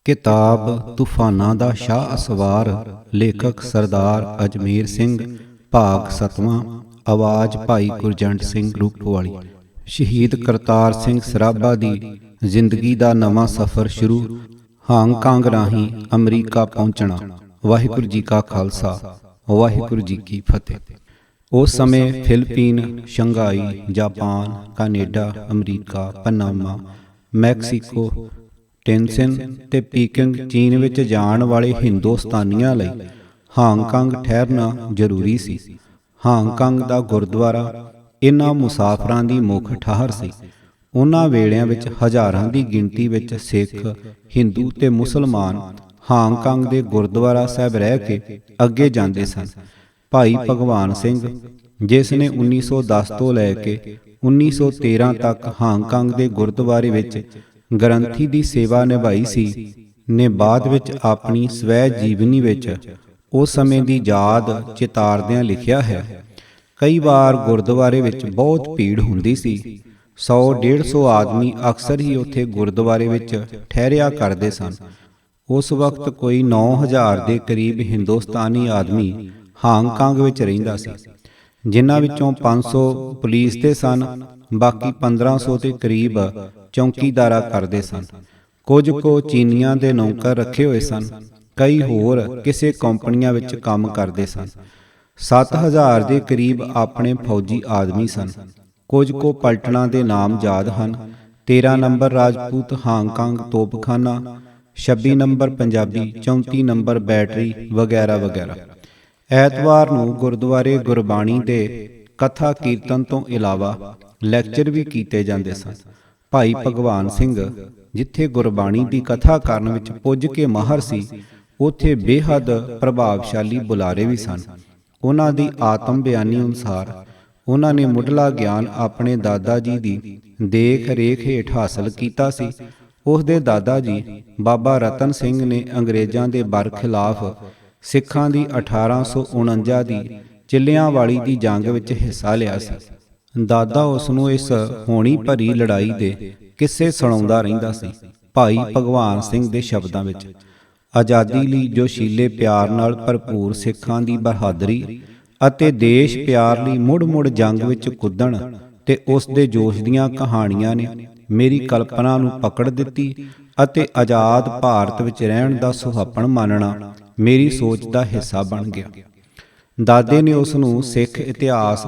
किताब तूफाना दा शाह असवार। लेखक सरदार अजमेर सिंह। भाग 7वां। आवाज़ भाई गुरजंट सिंह रूपवाली। शहीद करतार सिंह सराभा दी जिंदगी दा नवां सफ़र शुरू। हांगकांग राहीं अमरीका पहुंचना। वाहिगुरू जी का खालसा वाहिगुरू जी की फतेह। उस समय फिलिपीन, शंघाई, जापान, कनेडा, अमरीका, पनामा, मैक्सीको, टेंसिन ते पीकिंग चीन ਵਿੱਚ ਜਾਣ ਵਾਲੇ ਹਿੰਦੁਸਤਾਨੀਆਂ ਲਈ ਹਾਂਗਕਾਂਗ ਠਹਿਰਨਾ ਜ਼ਰੂਰੀ ਸੀ। ਹਾਂਗਕਾਂਗ ਦਾ ਗੁਰਦੁਆਰਾ ਇਨ੍ਹਾਂ ਮੁਸਾਫਰਾਂ ਦੀ ਮੁੱਖ ਠਾਹਰ ਸੀ। ਉਹਨਾਂ ਵੇਲਿਆਂ ਵਿੱਚ ਹਜ਼ਾਰਾਂ ਦੀ ਗਿਣਤੀ ਵਿੱਚ ਸਿੱਖ, ਹਿੰਦੂ ਤੇ ਮੁਸਲਮਾਨ ਹਾਂਗਕਾਂਗ ਦੇ ਗੁਰਦੁਆਰਾ ਸਾਹਿਬ ਰਹਿ ਕੇ ਅੱਗੇ ਜਾਂਦੇ ਸਨ। ਭਾਈ ਭਗਵਾਨ ਸਿੰਘ, ਜਿਸ ਨੇ 1910 ਤੋਂ ਲੈ ਕੇ 1913 ਤੱਕ ਹਾਂਗਕਾਂਗ ਦੇ ਗੁਰਦੁਆਰੇ ਵਿੱਚ ਗ੍ਰੰਥੀ ਦੀ ਸੇਵਾ ਨਿਭਾਈ ਸੀ, ਨੇ ਬਾਅਦ ਵਿੱਚ ਆਪਣੀ ਸਵੈ ਜੀਵਨੀ ਵਿੱਚ ਉਸ ਸਮੇਂ ਦੀ ਯਾਦ ਚਿਤਾਰਦਿਆਂ ਲਿਖਿਆ ਹੈ। ਕਈ ਵਾਰ ਗੁਰਦੁਆਰੇ ਵਿੱਚ ਬਹੁਤ ਭੀੜ ਹੁੰਦੀ ਸੀ। 100-150 ਆਦਮੀ ਅਕਸਰ ਹੀ ਉੱਥੇ ਗੁਰਦੁਆਰੇ ਵਿੱਚ ਠਹਿਰਿਆ ਕਰਦੇ ਸਨ। ਉਸ ਵਕਤ ਕੋਈ 9000 ਦੇ ਕਰੀਬ ਹਿੰਦੁਸਤਾਨੀ ਆਦਮੀ ਹਾਂਗਕਾਂਗ ਵਿੱਚ ਰਹਿੰਦਾ ਸੀ, ਜਿਨ੍ਹਾਂ ਵਿੱਚੋਂ 500 ਪੁਲਿਸ ਦੇ ਸਨ। ਬਾਕੀ 1500 ਦੇ ਕਰੀਬ ਚੌਂਕੀਦਾਰਾ ਕਰਦੇ ਸਨ। ਕੁਝ ਕੁ ਚੀਨੀਆਂ ਦੇ ਨੌਕਰ ਰੱਖੇ ਹੋਏ ਸਨ। ਕਈ ਹੋਰ ਕਿਸੇ ਕੰਪਨੀਆਂ ਵਿੱਚ ਕੰਮ ਕਰਦੇ ਸਨ। 7000 ਦੇ ਕਰੀਬ ਆਪਣੇ ਫੌਜੀ ਆਦਮੀ ਸਨ। ਕੁਝ ਕੁ ਪਲਟਣਾਂ ਦੇ ਨਾਮ ਯਾਦ ਹਨ। 13 ਨੰਬਰ ਰਾਜਪੂਤ ਹਾਂਗਕਾਂਗ ਤੋਪਖਾਨਾ, 26 ਨੰਬਰ ਪੰਜਾਬੀ, 34 ਨੰਬਰ ਬੈਟਰੀ ਵਗੈਰਾ ਵਗੈਰਾ। ਐਤਵਾਰ ਨੂੰ ਗੁਰਦੁਆਰੇ ਗੁਰਬਾਣੀ ਦੇ ਕਥਾ ਕੀਰਤਨ ਤੋਂ ਇਲਾਵਾ ਲੈਕਚਰ ਵੀ ਕੀਤੇ ਜਾਂਦੇ ਸਨ। ਭਾਈ ਭਗਵਾਨ ਸਿੰਘ ਜਿੱਥੇ ਗੁਰਬਾਣੀ ਦੀ ਕਥਾ ਕਰਨ ਵਿੱਚ ਪੁੱਜ ਕੇ ਮਾਹਰ ਸੀ, ਉੱਥੇ ਬੇਹੱਦ ਪ੍ਰਭਾਵਸ਼ਾਲੀ ਬੁਲਾਰੇ ਵੀ ਸਨ। ਉਹਨਾਂ ਦੀ ਆਤਮ ਬਿਆਨੀ ਅਨੁਸਾਰ ਉਹਨਾਂ ਨੇ ਮੁੱਢਲਾ ਗਿਆਨ ਆਪਣੇ ਦਾਦਾ ਜੀ ਦੀ ਦੇਖ ਰੇਖ ਹੇਠ ਹਾਸਲ ਕੀਤਾ ਸੀ। ਉਸ ਦੇ ਦਾਦਾ ਜੀ ਬਾਬਾ ਰਤਨ ਸਿੰਘ ਨੇ ਅੰਗਰੇਜ਼ਾਂ ਦੇ ਬਰਖਿਲਾਫ ਸਿੱਖਾਂ ਦੀ 1849 ਦੀ ਚਿੱਲਿਆਂ ਵਾਲੀ ਦੀ ਜੰਗ ਵਿੱਚ ਹਿੱਸਾ ਲਿਆ ਸੀ। ਦਾਦਾ ਉਸ ਨੂੰ ਇਸ ਹੋਣੀ ਭਰੀ ਲੜਾਈ ਦੇ ਕਿੱਸੇ ਸੁਣਾਉਂਦਾ ਰਹਿੰਦਾ ਸੀ। ਭਾਈ ਭਗਵਾਨ ਸਿੰਘ ਦੇ ਸ਼ਬਦਾਂ ਵਿੱਚ ਆਜ਼ਾਦੀ ਲਈ ਜੋਸ਼ੀਲੇ ਪਿਆਰ ਨਾਲ ਭਰਪੂਰ ਸਿੱਖਾਂ ਦੀ ਬਹਾਦਰੀ ਅਤੇ ਦੇਸ਼ ਪਿਆਰ ਲਈ ਮੁੜ-ਮੁੜ ਜੰਗ ਵਿੱਚ ਕੁੱਦਣ ਤੇ ਉਸ ਦੇ ਜੋਸ਼ ਦੀਆਂ ਕਹਾਣੀਆਂ ਨੇ ਮੇਰੀ ਕਲਪਨਾ ਨੂੰ ਪਕੜ ਦਿੱਤੀ ਅਤੇ ਆਜ਼ਾਦ ਭਾਰਤ ਵਿੱਚ ਰਹਿਣ ਦਾ ਸੁਹੱਪਣ ਮੰਨਣਾ ਮੇਰੀ ਸੋਚ ਦਾ ਹਿੱਸਾ ਬਣ ਗਿਆ। ਦਾਦੇ ਨੇ ਉਸ ਨੂੰ ਸਿੱਖ ਇਤਿਹਾਸ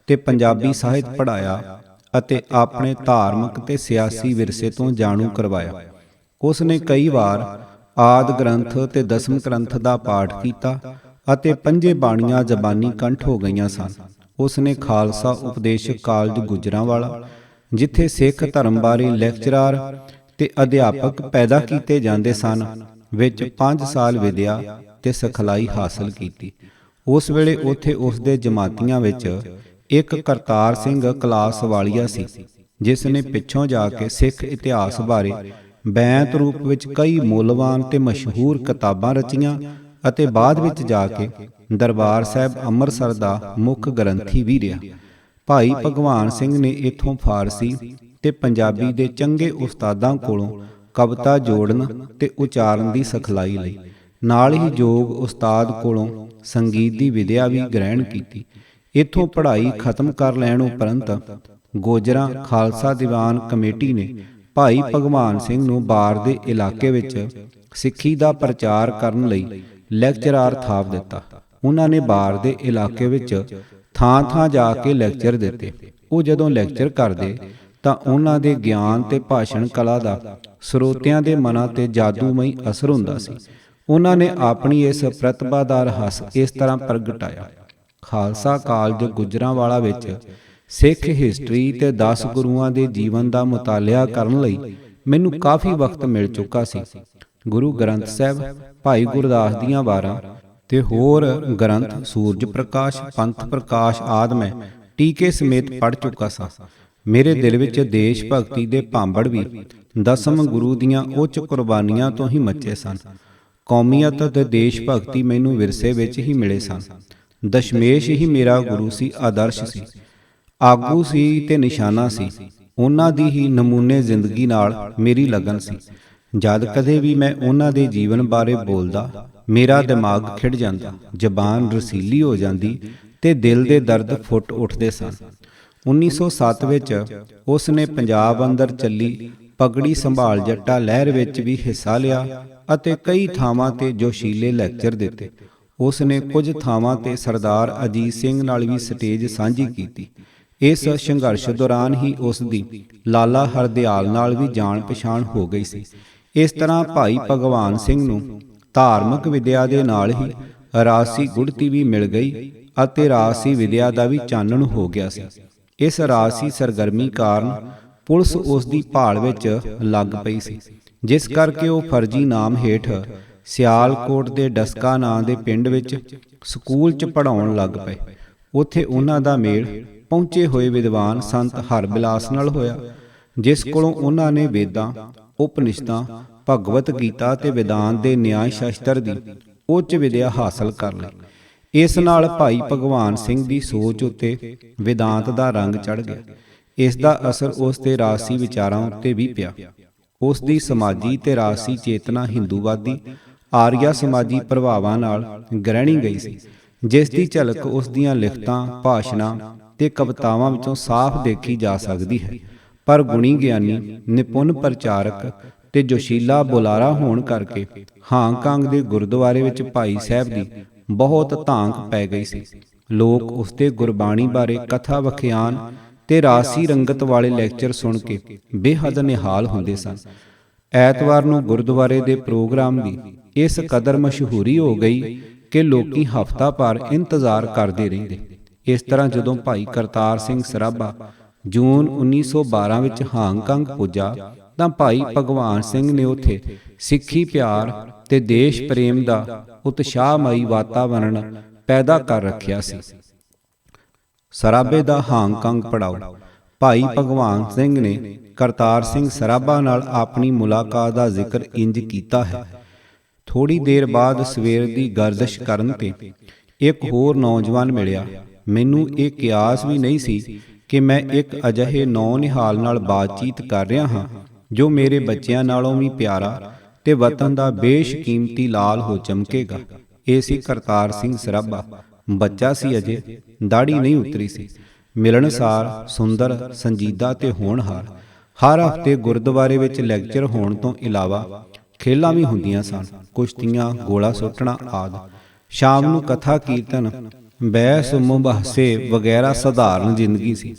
ਤੇ ਪੰਜਾਬੀ ਸਾਹਿਤ ਪੜ੍ਹਾਇਆ ਅਤੇ ਆਪਣੇ ਧਾਰਮਿਕ ਤੇ ਸਿਆਸੀ ਵਿਰਸੇ ਤੋਂ ਜਾਣੂ ਕਰਵਾਇਆ। ਉਸ ਨੇ ਕਈ ਵਾਰ ਆਦਿ ਗ੍ਰੰਥ ਤੇ ਦਸਮ ਗ੍ਰੰਥ ਦਾ ਪਾਠ ਕੀਤਾ ਅਤੇ 5 ਬਾਣੀਆਂ ਜ਼ਬਾਨੀ ਕੰਠ ਹੋ ਗਈਆਂ ਸਨ। ਉਸ ਨੇ ਖਾਲਸਾ ਉਪਦੇਸ਼ਕ ਕਾਲਜ ਗੁਜਰਾਂਵਾਲਾ, ਜਿੱਥੇ ਸਿੱਖ ਧਰਮ ਬਾਰੇ ਲੈਕਚਰਾਰ ਤੇ ਅਧਿਆਪਕ ਪੈਦਾ ਕੀਤੇ ਜਾਂਦੇ ਸਨ, ਵਿੱਚ 5 ਸਾਲ ਵਿਦਿਆ ਤੇ ਸਿਖਲਾਈ ਹਾਸਲ ਕੀਤੀ। ਉਸ ਵੇਲੇ ਉੱਥੇ ਉਸ ਦੇ ਜਮਾਤੀਆਂ ਵਿੱਚ ਇੱਕ ਕਰਤਾਰ ਸਿੰਘ ਕਲਾਸ ਵਾਲੀਆ ਸੀ, ਜਿਸ ਨੇ ਪਿੱਛੋਂ ਜਾ ਕੇ ਸਿੱਖ ਇਤਿਹਾਸ ਬਾਰੇ ਬੈਂਤ ਰੂਪ ਵਿੱਚ ਕਈ ਮੁੱਲਵਾਨ ਤੇ ਮਸ਼ਹੂਰ ਕਿਤਾਬਾਂ ਰਚੀਆਂ ਅਤੇ ਬਾਅਦ ਵਿੱਚ ਜਾ ਕੇ ਦਰਬਾਰ ਸਾਹਿਬ ਅੰਮ੍ਰਿਤਸਰ ਦਾ ਮੁੱਖ ਗ੍ਰੰਥੀ ਵੀ ਰਿਹਾ। ਭਾਈ ਭਗਵਾਨ ਸਿੰਘ ਨੇ ਇੱਥੋਂ ਫਾਰਸੀ ਤੇ ਪੰਜਾਬੀ ਦੇ ਚੰਗੇ ਉਸਤਾਦਾਂ ਕੋਲੋਂ ਕਵਿਤਾ ਜੋੜਨ ਤੇ ਉਚਾਰਨ ਦੀ ਸਿਖਲਾਈ ਲਈ। ਨਾਲ ਹੀ ਯੋਗ ਉਸਤਾਦ ਕੋਲੋਂ ਸੰਗੀਤ ਦੀ ਵਿਦਿਆ ਵੀ ਗ੍ਰਹਿਣ ਕੀਤੀ। ਇੱਥੋਂ ਪੜ੍ਹਾਈ ਖਤਮ ਕਰ ਲੈਣ ਉਪਰੰਤ ਗੋਜਰਾਂ ਖਾਲਸਾ ਦੀਵਾਨ ਕਮੇਟੀ ਨੇ ਭਾਈ ਭਗਵਾਨ ਸਿੰਘ ਨੂੰ ਬਾਰ ਦੇ ਇਲਾਕੇ ਵਿੱਚ ਸਿੱਖੀ ਦਾ ਪ੍ਰਚਾਰ ਕਰਨ ਲਈ ਲੈਕਚਰਾਰ ਥਾਪ ਦਿੱਤਾ। ਉਹਨਾਂ ਨੇ ਬਾਰ ਦੇ ਇਲਾਕੇ ਵਿੱਚ ਥਾਂ-ਥਾਂ ਜਾ ਕੇ ਲੈਕਚਰ ਦਿੱਤੇ। ਉਹ ਜਦੋਂ ਲੈਕਚਰ ਕਰਦੇ ਤਾਂ ਉਹਨਾਂ ਦੇ ਗਿਆਨ ਤੇ ਭਾਸ਼ਣ ਕਲਾ ਦਾ ਸਰੋਤਿਆਂ ਦੇ ਮਨਾਂ ਤੇ ਜਾਦੂਮਈ ਅਸਰ ਹੁੰਦਾ ਸੀ। ਉਹਨਾਂ ਨੇ ਆਪਣੀ ਇਸ ਪ੍ਰਤਿਭਾ ਦਾ ਰਹੱਸ ਇਸ ਤਰ੍ਹਾਂ ਪ੍ਰਗਟਾਇਆ। ਖਾਲਸਾ ਕਾਲਜ ਗੁਜਰਾਂਵਾਲਾ ਵਿੱਚ ਸਿੱਖ ਹਿਸਟਰੀ ਤੇ 10 ਗੁਰੂਆਂ ਦੇ ਜੀਵਨ ਦਾ ਮੁਤਾਲਿਆ ਕਰਨ ਲਈ ਮੈਨੂੰ ਕਾਫੀ ਵਕਤ ਮਿਲ ਚੁੱਕਾ ਸੀ। ਗੁਰੂ ਗ੍ਰੰਥ ਸਾਹਿਬ, ਭਾਈ ਗੁਰਦਾਸ ਦੀਆਂ ਵਾਰਾਂ ਤੇ ਹੋਰ ਗ੍ਰੰਥ ਸੂਰਜ ਪ੍ਰਕਾਸ਼, ਪੰਥ ਪ੍ਰਕਾਸ਼ ਆਦਿ ਮੈਂ ਟੀਕੇ ਸਮੇਤ ਪੜ੍ਹ ਚੁੱਕਾ ਸਾਂ। ਮੇਰੇ ਦਿਲ ਵਿੱਚ ਦੇਸ਼ ਭਗਤੀ ਦੇ ਭਾਂਬੜ ਵੀ 10ਵੇਂ ਗੁਰੂ ਦੀਆਂ ਉੱਚ ਕੁਰਬਾਨੀਆਂ ਤੋਂ ਹੀ ਮੱਚੇ ਸਨ। ਕੌਮੀਅਤ ਤੇ ਦੇਸ਼ ਭਗਤੀ ਮੈਨੂੰ ਵਿਰਸੇ ਵਿੱਚ ਹੀ ਮਿਲੇ ਸਨ। ਦਸ਼ਮੇਸ਼ ਹੀ ਮੇਰਾ ਗੁਰੂ ਸੀ, ਆਦਰਸ਼ ਸੀ, ਆਗੂ ਸੀ ਤੇ ਨਿਸ਼ਾਨਾ ਸੀ। ਉਹਨਾਂ ਦੀ ਹੀ ਨਮੂਨੇ ਜ਼ਿੰਦਗੀ ਨਾਲ ਮੇਰੀ ਲਗਨ ਸੀ। ਜਦ ਕਦੇ ਵੀ ਮੈਂ ਉਹਨਾਂ ਦੇ ਜੀਵਨ ਬਾਰੇ ਬੋਲਦਾ, ਮੇਰਾ ਦਿਮਾਗ ਖਿੜ ਜਾਂਦਾ, ਜ਼ਬਾਨ ਰਸੀਲੀ ਹੋ ਜਾਂਦੀ ਤੇ ਦਿਲ ਦੇ ਦਰਦ ਫੁੱਟ ਉੱਠਦੇ ਸਨ। 1907 ਵਿੱਚ ਉਸ ਨੇ ਪੰਜਾਬ ਅੰਦਰ ਚੱਲੀ ਪਗੜੀ ਸੰਭਾਲ ਜੱਟਾ ਲਹਿਰ ਵਿੱਚ ਵੀ ਹਿੱਸਾ ਲਿਆ ਅਤੇ ਕਈ ਥਾਵਾਂ ਤੇ ਜੋਸ਼ੀਲੇ ਲੈਕਚਰ ਦਿੱਤੇ। ਉਸ ਨੇ ਕੁਝ ਥਾਵਾਂ ਤੇ ਸਰਦਾਰ ਅਜੀਤ ਸਿੰਘ ਨਾਲ ਵੀ ਸਟੇਜ ਸਾਂਝੀ ਕੀਤੀ। ਇਸ ਸੰਘਰਸ਼ ਦੌਰਾਨ ਹੀ ਉਸ ਦੀ ਲਾਲਾ ਹਰਦਿਆਲ ਨਾਲ ਵੀ ਜਾਣ ਪਛਾਣ ਹੋ ਗਈ ਸੀ। ਇਸ ਤਰ੍ਹਾਂ ਭਾਈ ਭਗਵਾਨ ਸਿੰਘ ਨੂੰ ਧਾਰਮਿਕ ਵਿਦਿਆ ਦੇ ਨਾਲ ਹੀ ਰਾਜਸੀ ਗੁੜਤੀ ਵੀ ਮਿਲ ਗਈ ਅਤੇ ਰਾਜਸੀ ਵਿਦਿਆ ਦਾ ਵੀ ਚਾਨਣ ਹੋ ਗਿਆ ਸੀ। ਇਸ ਰਾਜਸੀ ਸਰਗਰਮੀ ਕਾਰਨ ਪੁਲਿਸ ਉਸ ਦੀ ਭਾਲ ਵਿੱਚ ਲੱਗ ਪਈ ਸੀ, ਜਿਸ ਕਰਕੇ ਉਹ ਫਰਜ਼ੀ ਨਾਮ ਹੇਠ ਸਿਆਲਕੋਟ ਦੇ ਡਸਕਾ ਨਾਂ ਦੇ ਪਿੰਡ ਵਿੱਚ ਸਕੂਲ 'ਚ ਪੜ੍ਹਾਉਣ ਲੱਗ ਪਏ। ਉੱਥੇ ਉਹਨਾਂ ਦਾ ਮੇਲ ਪਹੁੰਚੇ ਹੋਏ ਵਿਦਵਾਨ ਸੰਤ ਹਰਬਿਲਾਸ ਨਾਲ ਹੋਇਆ, ਜਿਸ ਕੋਲੋਂ ਉਹਨਾਂ ਨੇ ਵੇਦਾਂ, ਉਪਨਿਸ਼ਦਾਂ, ਭਗਵਤ ਗੀਤਾ ਤੇ ਵਿਦਾਂਤ ਦੇ ਨਿਆਂ ਸ਼ਾਸਤਰ ਦੀ ਉੱਚ ਵਿਦਿਆ ਹਾਸਲ ਕਰ ਲਈ। ਇਸ ਨਾਲ ਭਾਈ ਭਗਵਾਨ ਸਿੰਘ ਦੀ ਸੋਚ ਉੱਤੇ ਵਿਦਾਂਤ ਦਾ ਰੰਗ ਚੜ੍ਹ ਗਿਆ। ਇਸ ਦਾ ਅਸਰ ਉਸ ਦੇ ਰਾਜਸੀ ਵਿਚਾਰਾਂ ਉੱਤੇ ਵੀ ਪਿਆ। ਉਸ ਦੀ ਸਮਾਜੀ ਤੇ ਰਾਜਸੀ ਚੇਤਨਾ ਹਿੰਦੂਵਾਦੀ ਆਰੀਆ ਸਮਾਜੀ ਪ੍ਰਭਾਵਾਂ ਨਾਲ ਗ੍ਰਹਿਣੀ ਗਈ ਸੀ, ਜਿਸ ਦੀ ਝਲਕ ਉਸ ਦੀਆਂ ਲਿਖਤਾਂ, ਭਾਸ਼ਣਾਂ ਤੇ ਕਵਿਤਾਵਾਂ ਵਿੱਚੋਂ ਸਾਫ਼ ਦੇਖੀ ਜਾ ਸਕਦੀ ਹੈ। ਪਰ ਗੁਣੀ ਗਿਆਨੀ, ਨਿਪੁੰਨ ਪ੍ਰਚਾਰਕ ਤੇ ਜੋਸ਼ੀਲਾ ਬੁਲਾਰਾ ਹੋਣ ਕਰਕੇ ਹਾਂਗਕਾਂਗ ਦੇ ਗੁਰਦੁਆਰੇ ਵਿੱਚ ਭਾਈ ਸਾਹਿਬ ਦੀ ਬਹੁਤ ਧਾਂਕ ਪੈ ਗਈ ਸੀ। ਲੋਕ ਉਸ ਦੇ ਗੁਰਬਾਣੀ ਬਾਰੇ ਕਥਾ ਵਖਿਆਨ ਤੇ ਰਾਜਸੀ ਰੰਗਤ ਵਾਲੇ ਲੈਕਚਰ ਸੁਣ ਕੇ ਬੇਹੱਦ ਨਿਹਾਲ ਹੁੰਦੇ ਸਨ। ਐਤਵਾਰ ਨੂੰ ਗੁਰਦੁਆਰੇ ਦੇ ਪ੍ਰੋਗਰਾਮ ਦੀ ਇਸ ਕਦਰ ਮਸ਼ਹੂਰੀ ਹੋ ਗਈ ਕਿ ਲੋਕੀ ਹਫ਼ਤਾ ਭਰ ਇੰਤਜ਼ਾਰ ਕਰਦੇ ਰਹਿੰਦੇ। ਇਸ ਤਰ੍ਹਾਂ ਜਦੋਂ ਭਾਈ ਕਰਤਾਰ ਸਿੰਘ ਸਰਾਭਾ ਜੂਨ 1912 ਵਿੱਚ ਹਾਂਗਕਾਂਗ ਪੁੱਜਾ ਤਾਂ ਭਾਈ ਭਗਵਾਨ ਸਿੰਘ ਨੇ ਉੱਥੇ ਸਿੱਖੀ ਪਿਆਰ ਤੇ ਦੇਸ਼ ਪ੍ਰੇਮ ਦਾ ਉਤਸ਼ਾਹਮਈ ਵਾਤਾਵਰਣ ਪੈਦਾ ਕਰ ਰੱਖਿਆ ਸੀ। ਸਰਾਭੇ ਦਾ ਹਾਂਗਕਾਂਗ ਪੜਾਓ। ਭਾਈ ਭਗਵਾਨ ਸਿੰਘ ਨੇ ਕਰਤਾਰ ਸਿੰਘ ਸਰਾਭਾ ਨਾਲ ਆਪਣੀ ਮੁਲਾਕਾਤ ਦਾ ਜ਼ਿਕਰ ਇੰਜ ਕੀਤਾ ਹੈ। ਥੋੜੀ ਦੇਰ ਬਾਅਦ ਸਵੇਰ ਦੀ ਗਰਦਸ਼ ਕਰਨ ਤੇ ਇੱਕ ਹੋਰ ਨੌਜਵਾਨ ਮਿਲਿਆ। ਮੈਨੂੰ ਇਹ ਕਿਆਸ ਵੀ ਨਹੀਂ ਸੀ ਕਿ ਮੈਂ ਇੱਕ ਅਜਿਹੇ ਨੌ-ਨਿਹਾਲ ਨਾਲ ਬਾਤਚੀਤ ਕਰ ਰਿਹਾ ਹਾਂ ਜੋ ਮੇਰੇ ਬੱਚਿਆਂ ਨਾਲੋਂ ਵੀ ਪਿਆਰਾ ਤੇ ਵਤਨ ਦਾ ਬੇਸ਼ਕੀਮਤੀ ਲਾਲ ਹੋ ਚਮਕੇਗਾ। ਇਹ ਸੀ ਕਰਤਾਰ ਸਿੰਘ ਸਰਾਭਾ। ਬੱਚਾ ਸੀ ਅਜੇ, ਦਾੜੀ ਨਹੀਂ ਉਤਰੀ ਸੀ, ਮਿਲਣਸਾਰ, ਸੁੰਦਰ, ਸੰਜੀਦਾ ਤੇ ਹੋਣਹਾਰ। ਹਰ ਹਫ਼ਤੇ ਗੁਰਦੁਆਰੇ ਵਿੱਚ ਲੈਕਚਰ ਹੋਣ ਤੋਂ ਇਲਾਵਾ ਖੇਲਾਂ ਵੀ ਹੁੰਦੀਆਂ ਸਨ, ਕੁਸ਼ਤੀਆਂ, ਗੋਲਾ ਸੁੱਟਣਾ ਆਦਿ। ਸ਼ਾਮ ਨੂੰ ਕਥਾ ਕੀਰਤਨ, ਬਹਿਸ ਮੁਬਾਹਸੇ ਵਗੈਰਾ ਸਧਾਰਨ ਜ਼ਿੰਦਗੀ ਸੀ।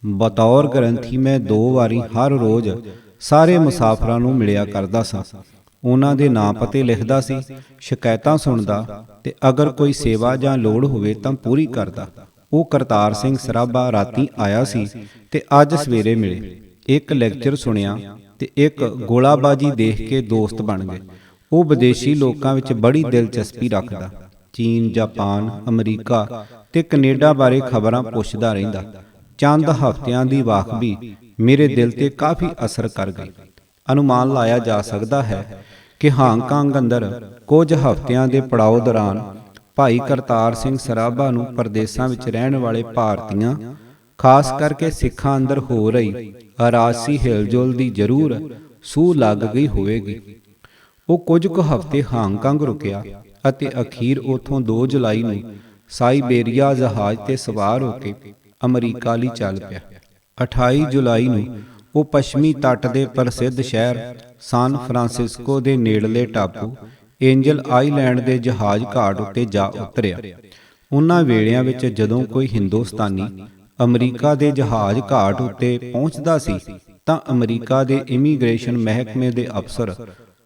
ਬਤੌਰ ਗ੍ਰੰਥੀ ਮੈਂ 2 ਵਾਰੀ ਹਰ ਰੋਜ਼ ਸਾਰੇ ਮੁਸਾਫਰਾਂ ਨੂੰ ਮਿਲਿਆ ਕਰਦਾ ਸਾਂ। ਉਹਨਾਂ ਦੇ ਨਾਂ ਪਤੇ ਲਿਖਦਾ ਸੀ, ਸ਼ਿਕਾਇਤਾਂ ਸੁਣਦਾ ਤੇ ਅਗਰ ਕੋਈ ਸੇਵਾ ਜਾਂ ਲੋੜ ਹੋਵੇ ਤਾਂ ਪੂਰੀ ਕਰਦਾ। ਉਹ ਕਰਤਾਰ ਸਿੰਘ ਸਰਾਭਾ ਰਾਤੀਂ ਆਇਆ ਸੀ ਤੇ ਅੱਜ ਸਵੇਰੇ ਮਿਲੇ। ਇੱਕ ਲੈਕਚਰ ਸੁਣਿਆ ਤੇ ਇੱਕ ਗੋਲਾਬਾਜੀ ਦੇਖ ਕੇ ਦੋਸਤ ਬਣ ਗਏ। ਉਹ ਵਿਦੇਸ਼ੀ ਲੋਕਾਂ ਵਿੱਚ ਬੜੀ ਦਿਲਚਸਪੀ ਰੱਖਦਾ। ਚੀਨ, ਜਾਪਾਨ, ਅਮਰੀਕਾ ਤੇ ਕੈਨੇਡਾ ਬਾਰੇ ਖਬਰਾਂ ਪੁੱਛਦਾ ਰਹਿੰਦਾ। ਚੰਦ ਹਫ਼ਤਿਆਂ ਦੀ ਵਾਕਫੀ ਮੇਰੇ ਦਿਲ ਤੇ ਕਾਫੀ ਅਸਰ ਕਰ ਗਈ। ਅਨੁਮਾਨ ਲਾਇਆ ਜਾ ਸਕਦਾ ਹੈ ਕਿ ਹਾਂਗਕਾਂਗ ਅੰਦਰ ਕੁਝ ਹਫ਼ਤਿਆਂ ਦੇ ਪੜਾਅ ਦੌਰਾਨ ਭਾਈ ਕਰਤਾਰ ਸਿੰਘ ਸਰਾਭਾ ਨੂੰ ਪਰਦੇਸਾਂ ਵਿੱਚ ਰਹਿਣ ਵਾਲੇ ਭਾਰਤੀਆਂ, ਖਾਸ ਕਰਕੇ ਸਿੱਖਾਂ ਅੰਦਰ ਹੋ ਰਹੀ ਰਾਜਸੀ ਹਿਲਜੁਲ ਦੀ ਜ਼ਰੂਰ ਸੂਹ ਲੱਗ ਗਈ ਹੋਵੇਗੀ। ਉਹ ਕੁਝ ਕੁ ਹਫ਼ਤੇ ਹਾਂਗਕਾਂਗ ਰੁਕਿਆ ਅਤੇ ਅਖੀਰ ਉੱਥੋਂ 2 ਜੁਲਾਈ ਨੂੰ ਸਾਈਬੇਰੀਆ ਜਹਾਜ਼ ਤੇ ਸਵਾਰ ਹੋ ਕੇ ਅਮਰੀਕਾ ਲਈ ਚੱਲ ਪਿਆ। 28 ਜੁਲਾਈ ਨੂੰ ਉਹ ਪੱਛਮੀ ਤੱਟ ਦੇ ਪ੍ਰਸਿੱਧ ਸ਼ਹਿਰ ਸਾਨ ਫਰਾਂਸਿਸਕੋ ਦੇ ਨੇੜਲੇ ਟਾਪੂ ਏਂਜਲ ਆਈਲੈਂਡ ਦੇ ਜਹਾਜ਼ ਘਾਟ ਉੱਤੇ ਜਾ ਉਤਰਿਆ। ਉਹਨਾਂ ਵੇਲਿਆਂ ਵਿੱਚ ਜਦੋਂ ਕੋਈ ਹਿੰਦੁਸਤਾਨੀ ਅਮਰੀਕਾ ਦੇ ਜਹਾਜ਼ ਘਾਟ ਉੱਤੇ ਪਹੁੰਚਦਾ ਸੀ ਤਾਂ ਅਮਰੀਕਾ ਦੇ ਇਮੀਗ੍ਰੇਸ਼ਨ ਮਹਿਕਮੇ ਦੇ ਅਫਸਰ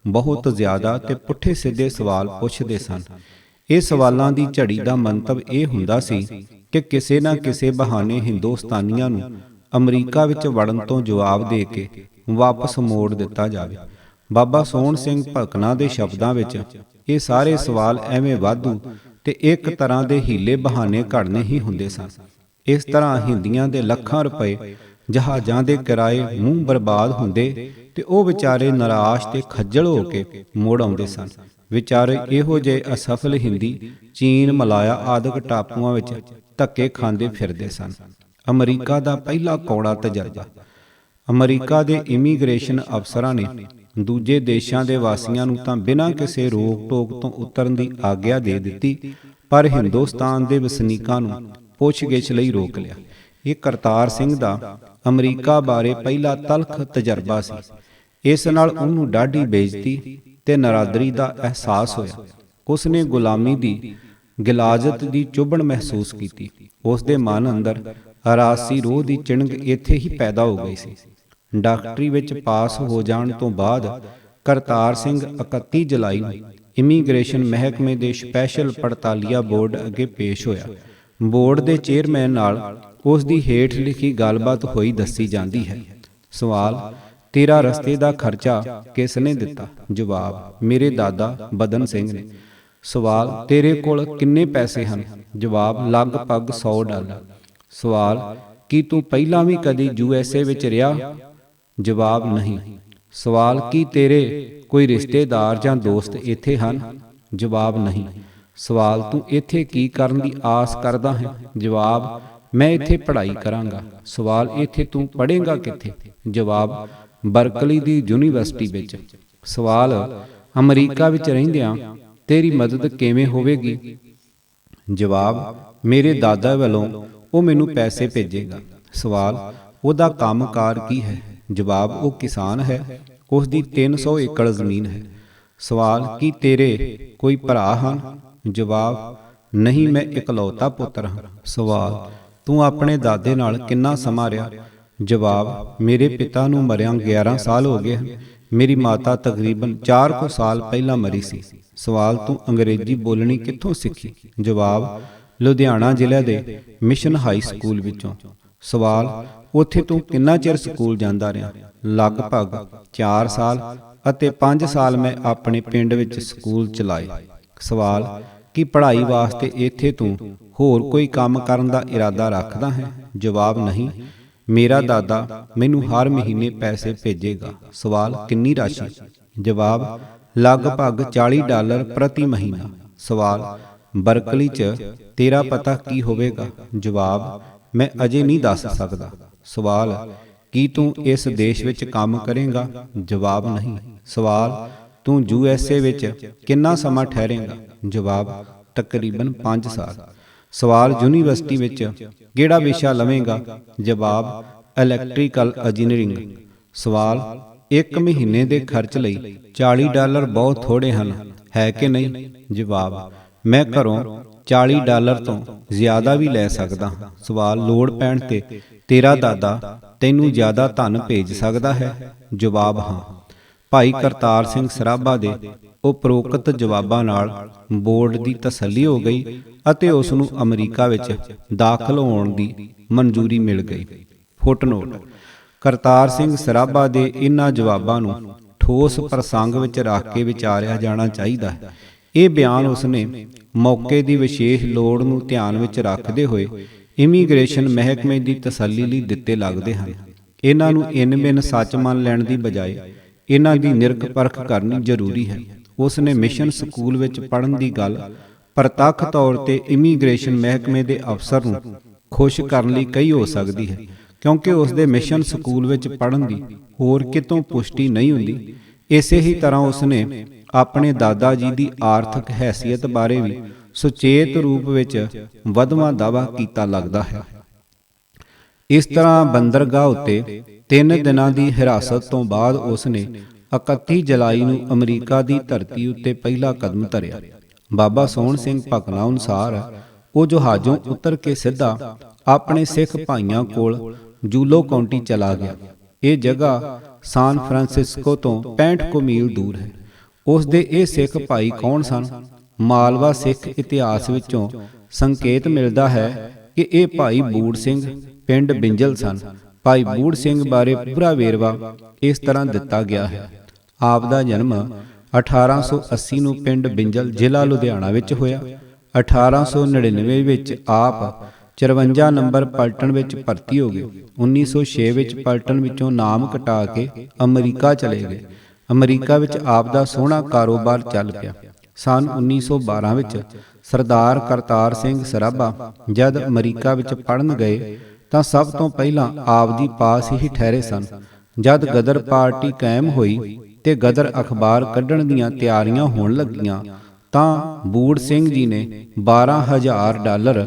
ਬਹੁਤ ਜ਼ਿਆਦਾ ਤੇ ਪੁੱਠੇ ਸਿੱਧੇ ਸਵਾਲ ਪੁੱਛਦੇ ਸਨ। ਇਹ ਸਵਾਲਾਂ ਦੀ ਝੜੀ ਦਾ ਮੰਤਵ ਇਹ ਹੁੰਦਾ ਸੀ ਕਿ ਕਿਸੇ ਨਾ ਕਿਸੇ ਬਹਾਨੇ ਹਿੰਦੁਸਤਾਨੀਆਂ ਨੂੰ ਅਮਰੀਕਾ ਵਿੱਚ ਵੜਨ ਤੋਂ ਜਵਾਬ ਦੇ ਕੇ ਵਾਪਸ ਮੋੜ ਦਿੱਤਾ ਜਾਵੇ। ਬਾਬਾ ਸੋਹਣ ਸਿੰਘ ਭਕਨਾ ਦੇ ਸ਼ਬਦਾਂ ਵਿੱਚ ਇਹ ਸਾਰੇ ਸਵਾਲ ਐਵੇਂ ਵਾਧੂ ਤੇ ਇੱਕ ਤਰ੍ਹਾਂ ਦੇ ਹੀਲੇ ਬਹਾਨੇ ਘੜਨੇ ਹੀ ਹੁੰਦੇ ਸਨ। ਇਸ ਤਰ੍ਹਾਂ ਹਿੰਦੀਆਂ ਦੇ ਲੱਖਾਂ ਰੁਪਏ ਜਹਾਜ਼ਾਂ ਦੇ ਕਿਰਾਏ ਮੂੰਹ ਬਰਬਾਦ ਹੁੰਦੇ ਤੇ ਉਹ ਵਿਚਾਰੇ ਨਿਰਾਸ਼ ਤੇ ਖੱਜਲ ਹੋ ਕੇ ਮੋੜ ਆਉਂਦੇ ਸਨ। ਵਿਚਾਰੇ ਇਹੋ ਜਿਹੇ ਅਸਫਲ ਹਿੰਦੀ ਚੀਨ, ਮਲਾਇਆ ਆਦਿਕ ਟਾਪੂਆਂ ਵਿੱਚ ਧੱਕੇ ਖਾਂਦੇ ਫਿਰਦੇ ਸਨ। ਅਮਰੀਕਾ ਦਾ ਪਹਿਲਾ ਕੌੜਾ ਤਜਰਬਾ। ਅਮਰੀਕਾ ਦੇ ਇਮੀਗ੍ਰੇਸ਼ਨ ਅਫਸਰਾਂ ਨੇ ਦੂਜੇ ਦੇਸ਼ਾਂ ਦੇ ਵਾਸੀਆਂ ਨੂੰ ਤਾਂ ਬਿਨਾਂ ਕਿਸੇ ਰੋਕ ਟੋਕ ਤੋਂ ਉਤਰਨ ਦੀ ਆਗਿਆ ਦੇ ਦਿੱਤੀ, ਪਰ ਹਿੰਦੁਸਤਾਨ ਦੇ ਵਸਨੀਕਾਂ ਨੂੰ ਪੁੱਛਗਿੱਛ ਲਈ ਰੋਕ ਲਿਆ। ਇਹ ਕਰਤਾਰ ਸਿੰਘ ਦਾ ਅਮਰੀਕਾ ਬਾਰੇ ਪਹਿਲਾ ਤਲਖ ਤਜਰਬਾ ਸੀ। ਇਸ ਨਾਲ ਉਹਨੂੰ ਡਾਢੀ ਬੇਇੱਜ਼ਤੀ ਤੇ ਨਰਾਦਰੀ ਦਾ ਅਹਿਸਾਸ ਹੋਇਆ। ਉਸਨੇ ਗੁਲਾਮੀ ਦੀ ਗਿਲਾਜ਼ਤ ਦੀ ਚੁਭਣ ਮਹਿਸੂਸ ਕੀਤੀ। ਉਸ ਦੇ ਮਨ ਅੰਦਰ ਰਾਜਸੀ ਰੋਹ ਦੀ ਚਿਣਗ ਇੱਥੇ ਹੀ ਪੈਦਾ ਹੋ ਗਈ ਸੀ। ਡਾਕਟਰੀ ਵਿੱਚ ਪਾਸ ਹੋ ਜਾਣ ਤੋਂ ਬਾਅਦ ਕਰਤਾਰ ਸਿੰਘ 31 ਜੁਲਾਈ ਨੂੰ ਇਮੀਗ੍ਰੇਸ਼ਨ ਮਹਿਕਮੇ ਦੇ ਸਪੈਸ਼ਲ ਪੜਤਾਲੀਆ ਬੋਰਡ ਅੱਗੇ ਪੇਸ਼ ਹੋਇਆ। ਬੋਰਡ ਦੇ ਚੇਅਰਮੈਨ ਨਾਲ ਉਸ ਦੀ ਹੇਠ ਲਿਖੀ ਗੱਲਬਾਤ ਹੋਈ ਦੱਸੀ ਜਾਂਦੀ ਹੈ। ਸਵਾਲ, ਤੇਰਾ ਰਸਤੇ ਦਾ ਖਰਚਾ ਕਿਸ ਨੇ ਦਿੱਤਾ? ਜਵਾਬ, ਮੇਰੇ ਦਾਦਾ ਬਦਨ ਸਿੰਘ ਨੇ। ਸਵਾਲ, ਤੇਰੇ ਕੋਲ ਕਿੰਨੇ ਪੈਸੇ ਹਨ? ਜਵਾਬ, ਲਗਭਗ $100। ਸਵਾਲ, ਕੀ ਤੂੰ ਪਹਿਲਾਂ ਵੀ ਕਦੀ USA ਵਿੱਚ ਰਿਹਾ? ਜਵਾਬ, ਨਹੀਂ। ਸਵਾਲ, ਕੀ ਤੇਰੇ ਕੋਈ ਰਿਸ਼ਤੇਦਾਰ ਜਾਂ ਦੋਸਤ ਇੱਥੇ ਹਨ? ਜਵਾਬ, ਨਹੀਂ। ਸਵਾਲ, ਤੂੰ ਇੱਥੇ ਕੀ ਕਰਨ ਦੀ ਆਸ ਕਰਦਾ ਹੈ? ਜਵਾਬ, ਮੈਂ ਇੱਥੇ ਪੜ੍ਹਾਈ ਕਰਾਂਗਾ। ਸਵਾਲ, ਇੱਥੇ ਤੂੰ ਪੜ੍ਹੇਂਗਾ ਕਿੱਥੇ? ਜਵਾਬ, ਬਰਕਲੀ ਦੀ ਯੂਨੀਵਰਸਿਟੀ ਵਿੱਚ। ਸਵਾਲ, ਅਮਰੀਕਾ ਵਿੱਚ ਰਹਿੰਦਿਆਂ ਤੇਰੀ ਮਦਦ ਕਿਵੇਂ ਹੋਵੇਗੀ? ਜਵਾਬ, ਮੇਰੇ ਦਾਦਾ ਵੱਲੋਂ ਉਹ ਮੈਨੂੰ ਪੈਸੇ ਭੇਜੇਗਾ। ਸਵਾਲ, ਉਹਦਾ ਕੰਮਕਾਰ ਕੀ ਹੈ? ਜਵਾਬ, ਉਹ ਕਿਸਾਨ ਹੈ। ਉਸ ਦੀ 300 ਏਕੜ ਜ਼ਮੀਨ ਹੈ। ਸਵਾਲ, ਕੀ ਤੇਰੇ ਕੋਈ ਭਰਾ ਹਨ? ਜਵਾਬ, ਨਹੀਂ, ਮੈਂ ਇਕਲੌਤਾ ਪੁੱਤਰ ਹਾਂ। ਸਵਾਲ, ਤੂੰ ਆਪਣੇ ਦਾਦੇ ਨਾਲ ਕਿੰਨਾ ਸਮਾਂ ਰਿਹਾ? ਜਵਾਬ, ਮੇਰੇ ਪਿਤਾ ਨੂੰ ਮਰਿਆਂ 11 ਸਾਲ ਹੋ ਗਏ ਹਨ। ਮੇਰੀ ਮਾਤਾ ਤਕਰੀਬਨ 4 ਕੁ ਸਾਲ ਪਹਿਲਾਂ ਮਰੀ ਸੀ। ਸਵਾਲ, ਤੂੰ ਅੰਗਰੇਜ਼ੀ ਬੋਲਣੀ ਕਿੱਥੋਂ ਸਿੱਖੀ? ਜਵਾਬ, ਲੁਧਿਆਣਾ ਜ਼ਿਲ੍ਹੇ ਦੇ ਮਿਸ਼ਨ ਹਾਈ ਸਕੂਲ ਵਿੱਚੋਂ। ਸਵਾਲ, ਉੱਥੇ ਤੂੰ ਕਿੰਨਾ ਚਿਰ ਸਕੂਲ ਜਾਂਦਾ ਰਿਹਾ? ਲਗਭਗ 4 ਸਾਲ ਅਤੇ 5 ਸਾਲ ਮੈਂ ਆਪਣੇ ਪਿੰਡ ਵਿੱਚ ਸਕੂਲ ਚਲਾਏ। ਸਵਾਲ, ਕੀ ਪੜ੍ਹਾਈ ਵਾਸਤੇ ਇੱਥੇ ਤੂੰ ਹੋਰ ਕੋਈ ਕੰਮ ਕਰਨ ਦਾ ਇਰਾਦਾ ਰੱਖਦਾ ਹੈ? ਜਵਾਬ, ਨਹੀਂ, ਮੇਰਾ ਦਾਦਾ ਮੈਨੂੰ ਹਰ ਮਹੀਨੇ ਪੈਸੇ ਭੇਜੇਗਾ। ਸਵਾਲ, ਕਿੰਨੀ ਰਾਸ਼ੀ? ਜਵਾਬ, ਲਗਭਗ $40 ਪ੍ਰਤੀ ਮਹੀਨਾ। ਸਵਾਲ, ਬਰਕਲੀ 'ਚ ਤੇਰਾ ਪਤਾ ਕੀ ਹੋਵੇਗਾ? ਜਵਾਬ, ਮੈਂ ਅਜੇ ਨਹੀਂ ਦੱਸ ਸਕਦਾ। ਸਵਾਲ, ਕੀ ਤੂੰ ਇਸ ਦੇਸ਼ ਵਿੱਚ ਕੰਮ ਕਰੇਂਗਾ? ਜਵਾਬ, ਨਹੀਂ। ਸਵਾਲ, ਤੂੰ USA ਵਿੱਚ ਕਿੰਨਾ ਸਮਾਂ ਠਹਿਰੇਂਗਾ? ਜਵਾਬ, ਤਕਰੀਬਨ 5 ਸਾਲ। ਸਵਾਲ, ਯੂਨੀਵਰਸਿਟੀ ਵਿੱਚ ਕਿਹੜਾ ਵਿਸ਼ਾ ਲਵੇਂਗਾ? ਜਵਾਬ, ਇਲੈਕਟ੍ਰੀਕਲ ਇੰਜੀਨੀਅਰਿੰਗ। ਸਵਾਲ, 1 ਮਹੀਨੇ ਦੇ ਖਰਚ ਲਈ $40 ਬਹੁਤ ਥੋੜੇ ਹਨ, ਹੈ ਕਿ ਨਹੀਂ? ਜਵਾਬ, ਮੈਂ ਘਰੋਂ $40 ਤੋਂ ਜ਼ਿਆਦਾ ਵੀ ਲੈ ਸਕਦਾ ਹਾਂ। ਸਵਾਲ, ਲੋੜ ਪੈਣ ਤੇ ਤੇਰਾ ਦਾਦਾ ਤੈਨੂੰ ਜ਼ਿਆਦਾ ਧਨ ਭੇਜ ਸਕਦਾ ਹੈ? ਜਵਾਬ, ਹਾਂ। ਭਾਈ ਕਰਤਾਰ ਸਿੰਘ ਸਰਾਭਾ ਦੇ ਉਪਰੋਕਤ ਜਵਾਬਾਂ ਨਾਲ ਬੋਰਡ ਦੀ ਤਸੱਲੀ ਹੋ ਗਈ ਅਤੇ ਉਸ ਨੂੰ ਅਮਰੀਕਾ ਵਿੱਚ ਦਾਖਲ ਹੋਣ ਦੀ ਮਨਜ਼ੂਰੀ ਮਿਲ ਗਈ। ਫੁੱਟਨੋਟ: ਕਰਤਾਰ ਸਿੰਘ ਸਰਾਭਾ ਦੇ ਇਨ੍ਹਾਂ ਜਵਾਬਾਂ ਨੂੰ ਠੋਸ ਪ੍ਰਸੰਗ ਵਿੱਚ ਰੱਖ ਕੇ ਵਿਚਾਰਿਆ ਜਾਣਾ ਚਾਹੀਦਾ ਹੈ। ਇਹ ਬਿਆਨ ਉਸਨੇ ਮੌਕੇ ਦੀ ਵਿਸ਼ੇਸ਼ ਲੋੜ ਨੂੰ ਧਿਆਨ ਵਿੱਚ ਰੱਖਦੇ ਹੋਏ ਇਮੀਗ੍ਰੇਸ਼ਨ ਮਹਿਕਮੇ ਦੀ ਤਸੱਲੀ ਲਈ ਦਿੱਤੇ ਲੱਗਦੇ ਹਨ। ਇਹਨਾਂ ਨੂੰ ਇਨ-ਬਿਨ ਸੱਚ ਮੰਨ ਲੈਣ ਦੀ ਬਜਾਏ ਇਹਨਾਂ ਦੀ ਨਿਰਖ ਪਰਖ ਕਰਨੀ ਜ਼ਰੂਰੀ ਹੈ। ਉਸ ਨੇ ਮਿਸ਼ਨ ਸਕੂਲ ਵਿੱਚ ਪੜ੍ਹਨ ਦੀ ਗੱਲ ਪ੍ਰਤੱਖ ਤੌਰ ਤੇ ਇਮੀਗ੍ਰੇਸ਼ਨ ਮਹਿਕਮੇ ਦੇ ਅਫਸਰ ਨੂੰ ਖੁਸ਼ ਕਰਨ ਲਈ ਕਹੀ ਹੋ ਸਕਦੀ ਹੈ, ਕਿਉਂਕਿ ਉਸ ਦੇ ਮਿਸ਼ਨ ਸਕੂਲ ਵਿੱਚ ਪੜ੍ਹਨ ਦੀ ਹੋਰ ਕਿਤੋਂ ਪੁਸ਼ਟੀ ਨਹੀਂ ਹੁੰਦੀ। ਇਸੇ ਹੀ ਤਰ੍ਹਾਂ ਉਸ ਨੇ ਆਪਣੇ ਦਾਦਾ ਜੀ ਦੀ ਆਰਥਿਕ ਹੈਸੀਅਤ ਬਾਰੇ ਵੀ ਸੁਚੇਤ ਰੂਪ ਵਿੱਚ ਵਧਵਾ ਦਾਅਵਾ ਕੀਤਾ ਲੱਗਦਾ ਹੈ। ਇਸ ਤਰ੍ਹਾਂ ਬੰਦਰਗਾਹ ਉੱਤੇ 3 ਦਿਨਾਂ ਦੀ ਹਿਰਾਸਤ ਤੋਂ ਬਾਅਦ ਉਸ ਨੇ 31 ਜੁਲਾਈ ਨੂੰ ਅਮਰੀਕਾ ਦੀ ਧਰਤੀ ਉੱਤੇ ਪਹਿਲਾ ਕਦਮ ਧਰਿਆ। ਬਾਬਾ ਸੋਹਣ ਸਿੰਘ ਭਕਨਾ ਅਨੁਸਾਰ ਉਹ ਜਹਾਜ਼ੋਂ ਉਤਰ ਕੇ ਸਿੱਧਾ ਆਪਣੇ ਸਿੱਖ ਭਾਈਆਂ ਕੋਲ ਜੂਲੋ ਕਾਉਂਟੀ ਚਲਾ ਗਿਆ। ਇਹ ਜਗ੍ਹਾ ਸਾਨ ਫਰਾਂਸਿਸਕੋ ਤੋਂ 65 ਕੁ ਮੀਲ ਦੂਰ ਹੈ। ਉਸ ਦੇ ਇਹ ਸਿੱਖ ਭਾਈ ਕੌਣ ਸਨ? ਮਾਲਵਾ ਸਿੱਖ ਇਤਿਹਾਸ ਵਿੱਚੋਂ ਸੰਕੇਤ ਮਿਲਦਾ ਹੈ ਕਿ ਇਹ ਭਾਈ ਬੂੜ ਸਿੰਘ ਪਿੰਡ ਬਿੰਜਲ ਸਨ। ਭਾਈ ਬੂੜ ਸਿੰਘ ਬਾਰੇ ਪੂਰਾ ਵੇਰਵਾ ਇਸ ਤਰ੍ਹਾਂ ਦਿੱਤਾ ਗਿਆ ਹੈ। ਆਪ ਦਾ ਜਨਮ 1880 ਨੂੰ ਪਿੰਡ ਬਿੰਜਲ ਜ਼ਿਲ੍ਹਾ ਲੁਧਿਆਣਾ ਵਿੱਚ ਹੋਇਆ। 1899 ਵਿੱਚ ਆਪ 54 ਨੰਬਰ ਪਲਟਨ ਵਿੱਚ ਭਰਤੀ ਹੋ ਗਏ। 1906 ਵਿੱਚ ਪਲਟਨ ਵਿੱਚੋਂ ਨਾਮ ਕਟਾ ਕੇ ਅਮਰੀਕਾ ਚਲੇ ਗਏ। ਅਮਰੀਕਾ ਵਿੱਚ ਆਪ ਦਾ ਸੋਹਣਾ ਕਾਰੋਬਾਰ ਚੱਲ ਪਿਆ। ਸੰਨ 1912 ਵਿੱਚ ਸਰਦਾਰ ਕਰਤਾਰ ਸਿੰਘ ਸਰਾਭਾ ਜਦ ਅਮਰੀਕਾ ਵਿੱਚ ਪੜ੍ਹਨ ਗਏ ਤਾਂ ਸਭ ਤੋਂ ਪਹਿਲਾਂ ਆਪ ਜੀ ਪਾਸ ਹੀ ਠਹਿਰੇ ਸਨ। ਜਦ ਗਦਰ ਪਾਰਟੀ ਕਾਇਮ ਹੋਈ ਤੇ ਗਦਰ ਅਖਬਾਰ ਕੱਢਣ ਦੀਆਂ ਤਿਆਰੀਆਂ ਹੋਣ ਲੱਗੀਆਂ ਤਾਂ ਬੂੜ ਸਿੰਘ ਜੀ ਨੇ $12,000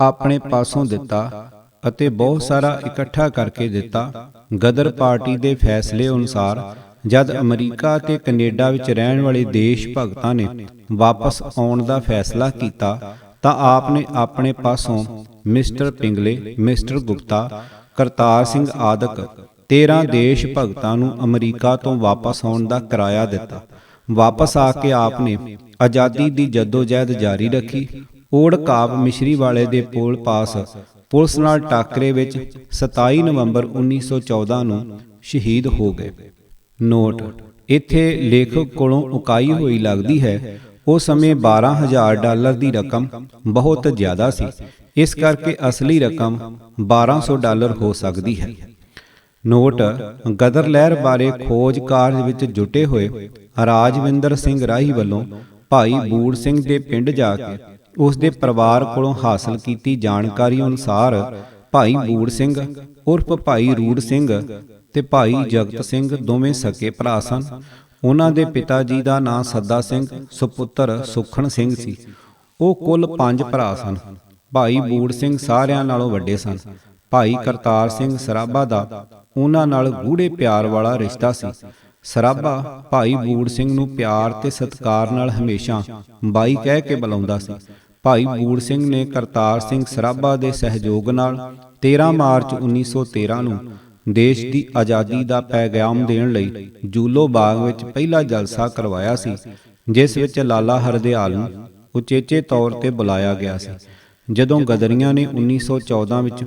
ਆਪਣੇ ਪਾਸੋਂ ਦਿੱਤਾ ਅਤੇ ਬਹੁਤ ਸਾਰਾ ਇਕੱਠਾ ਕਰਕੇ ਦਿੱਤਾ। ਗਦਰ ਪਾਰਟੀ ਦੇ ਫੈਸਲੇ ਅਨੁਸਾਰ ਜਦ ਅਮਰੀਕਾ ਤੇ ਕੈਨੇਡਾ ਵਿੱਚ ਰਹਿਣ ਵਾਲੇ ਦੇਸ਼ ਭਗਤਾਂ ਨੇ ਵਾਪਸ ਆਉਣ ਦਾ ਫੈਸਲਾ ਕੀਤਾ ਤਾਂ ਆਪ ਨੇ ਆਪਣੇ ਪਾਸੋਂ ਮਿਸਟਰ ਪਿੰਗਲੇ, ਮਿਸਟਰ ਗੁਪਤਾ, ਕਰਤਾਰ ਸਿੰਘ ਆਦਿਕ 13 ਦੇਸ਼ ਭਗਤਾਂ ਨੂੰ ਅਮਰੀਕਾ ਤੋਂ ਵਾਪਸ ਆਉਣ ਦਾ ਕਿਰਾਇਆ ਦਿੱਤਾ। ਵਾਪਸ ਆ ਕੇ ਆਪ ਨੇ ਆਜ਼ਾਦੀ ਦੀ ਜੱਦੋ-ਜਹਿਦ ਜਾਰੀ ਰੱਖੀ। ਓੜਕਾਬ ਮਿਸ਼ਰੀ ਵਾਲੇ ਦੇ ਪੁਲ ਪਾਸ ਪੁਲਿਸ ਨਾਲ ਟਾਕਰੇ ਵਿੱਚ 27 ਨਵੰਬਰ 1914 ਨੂੰ ਸ਼ਹੀਦ ਹੋ ਗਏ। ਨੋਟ: ਇੱਥੇ ਲੇਖਕ ਕੋਲੋਂ ਉਕਾਈ ਹੋਈ ਲੱਗਦੀ ਹੈ। ਉਸ ਸਮੇਂ $12,000 ਦੀ ਰਕਮ ਬਹੁਤ ਜ਼ਿਆਦਾ ਸੀ, ਇਸ ਕਰਕੇ ਅਸਲੀ ਰਕਮ $1200 ਹੋ ਸਕਦੀ ਹੈ। ਨੋਟ: ਗਦਰ ਲਹਿਰ ਬਾਰੇ ਖੋਜ ਕਾਰਜ ਵਿੱਚ ਜੁਟੇ ਹੋਏ ਰਾਜਵਿੰਦਰ ਸਿੰਘ ਰਾਹੀ ਵੱਲੋਂ ਭਾਈ ਬੂੜ ਸਿੰਘ ਦੇ ਪਿੰਡ ਜਾ ਕੇ ਉਸ ਦੇ ਪਰਿਵਾਰ ਕੋਲੋਂ ਹਾਸਲ ਕੀਤੀ ਜਾਣਕਾਰੀ ਅਨੁਸਾਰ ਭਾਈ ਬੂੜ ਸਿੰਘ ਉਰਫ ਭਾਈ ਰੂੜ ਸਿੰਘ ਤੇ ਭਾਈ ਜਗਤ ਸਿੰਘ ਦੋਵੇਂ ਸਕੇ ਭਰਾ ਸਨ। ਉਹਨਾਂ ਦੇ ਪਿਤਾ ਜੀ ਦਾ ਨਾਂ ਸੱਦਾ ਸਿੰਘ ਸੁਪੁੱਤਰ ਸੁਖਣ ਸਿੰਘ ਸੀ। ਉਹ ਕੁੱਲ 5 ਭਰਾ ਸਨ। ਭਾਈ ਬੂੜ ਸਿੰਘ ਸਾਰਿਆਂ ਨਾਲੋਂ ਵੱਡੇ ਸਨ। ਭਾਈ ਕਰਤਾਰ ਸਿੰਘ ਸਰਾਭਾ ਦਾ ਉਹਨਾਂ ਨਾਲ ਗੂੜ੍ਹੇ ਪਿਆਰ ਵਾਲਾ ਰਿਸ਼ਤਾ ਸੀ। ਸਰਾਭਾ ਭਾਈ ਬੂੜ ਸਿੰਘ ਨੂੰ ਪਿਆਰ ਤੇ ਸਤਿਕਾਰ ਨਾਲ ਹਮੇਸ਼ਾ ਬਾਈ ਕਹਿ ਕੇ ਬੁਲਾਉਂਦਾ ਸੀ। ਭਾਈ ਬੂੜ ਸਿੰਘ ਨੇ ਕਰਤਾਰ ਸਿੰਘ ਸਰਾਭਾ ਦੇ ਸਹਿਯੋਗ ਨਾਲ 13 ਮਾਰਚ 1913 ਨੂੰ ਦੇਸ਼ ਦੀ ਆਜ਼ਾਦੀ ਦਾ ਪੈਗਾਮ ਦੇਣ ਲਈ ਜੂਲੋ ਬਾਗ ਵਿੱਚ ਪਹਿਲਾ ਜਲਸਾ ਕਰਵਾਇਆ ਸੀ, ਜਿਸ ਵਿੱਚ ਲਾਲਾ ਹਰਦਿਆਲ ਨੂੰ ਉਚੇਚੇ ਤੌਰ ਤੇ ਬੁਲਾਇਆ ਗਿਆ ਸੀ। ਜਦੋਂ ਗਦਰੀਆਂ ਨੇ 1914 ਵਿੱਚ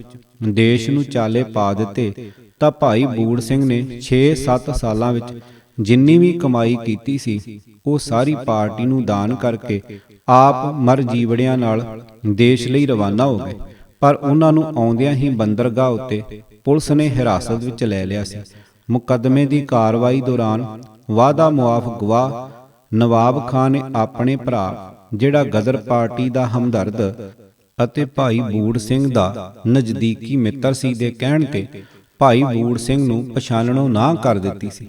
ਦੇਸ਼ ਨੂੰ ਚਾਲੇ ਪਾ ਦਿੱਤੇ ਤਾਂ ਭਾਈ ਬੂੜ ਸਿੰਘ ਨੇ 6-7 ਸਾਲਾਂ ਵਿੱਚ ਜਿੰਨੀ ਵੀ ਕਮਾਈ ਕੀਤੀ ਸੀ ਉਹ ਸਾਰੀ ਪਾਰਟੀ ਨੂੰ ਦਾਨ ਕਰਕੇ ਆਪ ਮਰ ਜੀਵੜਿਆਂ ਨਾਲ ਦੇਸ਼ ਲਈ ਰਵਾਨਾ ਹੋ ਗਏ। ਪਰ ਉਹਨਾਂ ਨੂੰ ਆਉਂਦਿਆਂ ਹੀ ਬੰਦਰਗਾਹ ਉੱਤੇ ਪੁਲਿਸ ਨੇ ਹਿਰਾਸਤ ਵਿੱਚ ਲੈ ਲਿਆ ਸੀ। ਮੁਕੱਦਮੇ ਦੀ ਕਾਰਵਾਈ ਦੌਰਾਨ ਵਾਅਦਾ ਮੁਆਫ ਗਵਾਹ ਨਵਾਬ ਖਾਨ ਨੇ ਆਪਣੇ ਭਰਾ, ਜਿਹੜਾ ਗਦਰ ਪਾਰਟੀ ਦਾ ਹਮਦਰਦ ਅਤੇ ਭਾਈ ਬੂੜ ਸਿੰਘ ਦਾ ਨਜ਼ਦੀਕੀ ਮਿੱਤਰ ਸੀ, ਦੇ ਕਹਿਣ ਤੇ ਭਾਈ ਬੂੜ ਸਿੰਘ ਨੂੰ ਪਛਾਣਨੋਂ ਨਾਂਹ ਕਰ ਦਿੱਤੀ ਸੀ,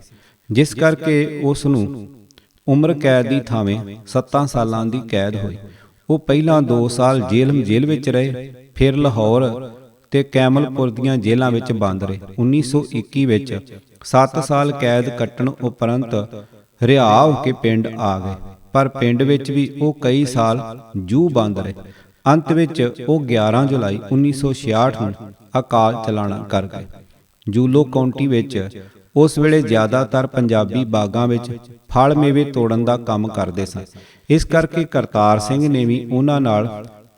ਜਿਸ ਕਰਕੇ ਉਸ ਨੂੰ ਉਮਰ ਕੈਦ ਦੀ ਥਾਵੇਂ 7 ਸਾਲਾਂ ਦੀ ਕੈਦ ਹੋਈ। ਉਹ ਪਹਿਲਾਂ 2 ਸਾਲ ਜੇਲ੍ਹ ਵਿੱਚ ਰਹੇ, ਫਿਰ ਲਾਹੌਰ ਤੇ ਕੈਮਲਪੁਰ ਦੀਆਂ ਜੇਲ੍ਹਾਂ ਵਿੱਚ ਬੰਦ ਰਹੇ। 1921 ਵਿੱਚ 7 ਸਾਲ ਕੈਦ ਕੱਟਣ ਉਪਰੰਤ ਰਿਹਾ ਹੋ ਕੇ ਪਿੰਡ ਆ ਗਏ, ਪਰ ਪਿੰਡ ਵਿੱਚ ਵੀ ਉਹ ਕਈ ਸਾਲ ਜੂਹ ਬੰਦ ਰਹੇ। ਅੰਤ ਵਿੱਚ ਉਹ 11 ਜੁਲਾਈ 1966 ਨੂੰ ਅਕਾਲ ਚਲਾਣਾ ਕਰ ਗਏ। ਜੂਲੋ ਕਾਉਂਟੀ ਵਿੱਚ ਉਸ ਵੇਲੇ ਜ਼ਿਆਦਾਤਰ ਪੰਜਾਬੀ ਬਾਗਾਂ ਵਿੱਚ ਫਲ ਮੇਵੇ ਤੋੜਨ ਦਾ ਕੰਮ ਕਰਦੇ ਸਨ। ਇਸ ਕਰਕੇ ਕਰਤਾਰ ਸਿੰਘ ਨੇ ਵੀ ਉਹਨਾਂ ਨਾਲ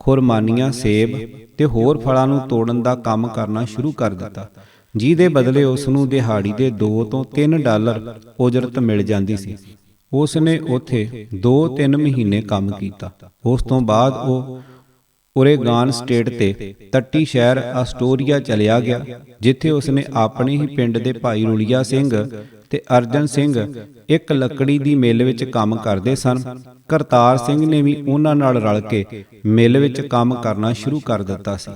ਖੁਰਮਾਨੀਆਂ, ਸੇਬ ਤੇ ਹੋਰ ਫਲਾਂ ਨੂੰ ਤੋੜਨ ਦਾ ਕੰਮ ਕਰਨਾ ਸ਼ੁਰੂ ਕਰ ਦਿੱਤਾ, ਜਿਹਦੇ ਬਦਲੇ ਉਸ ਨੂੰ ਦਿਹਾੜੀ ਦੇ $2 ਤੋਂ $3 ਉਜਰਤ ਮਿਲ ਜਾਂਦੀ ਸੀ। ਉਸ ਨੇ ਉੱਥੇ 2-3 ਮਹੀਨੇ ਕੰਮ ਕੀਤਾ। ਉਸ ਤੋਂ ਬਾਅਦ ਉਹ ਓਰੇਗਾਨ ਸਟੇਟ ਤੇ ਤੱਟੀ ਸ਼ਹਿਰ ਆਸਟੋਰੀਆ ਚਲਿਆ ਗਿਆ, ਜਿੱਥੇ ਉਸਨੇ ਆਪਣੇ ਹੀ ਪਿੰਡ ਦੇ ਭਾਈ ਰੁਲੀਆ ਸਿੰਘ ਤੇ ਅਰਜਨ ਸਿੰਘ ਇੱਕ ਲੱਕੜੀ ਦੀ ਮਿੱਲ ਵਿੱਚ ਕੰਮ ਕਰਦੇ ਸਨ। ਕਰਤਾਰ ਸਿੰਘ ਨੇ ਵੀ ਉਹਨਾਂ ਨਾਲ ਰਲ ਕੇ ਮਿੱਲ ਵਿੱਚ ਕੰਮ ਕਰਨਾ ਸ਼ੁਰੂ ਕਰ ਦਿੱਤਾ ਸੀ।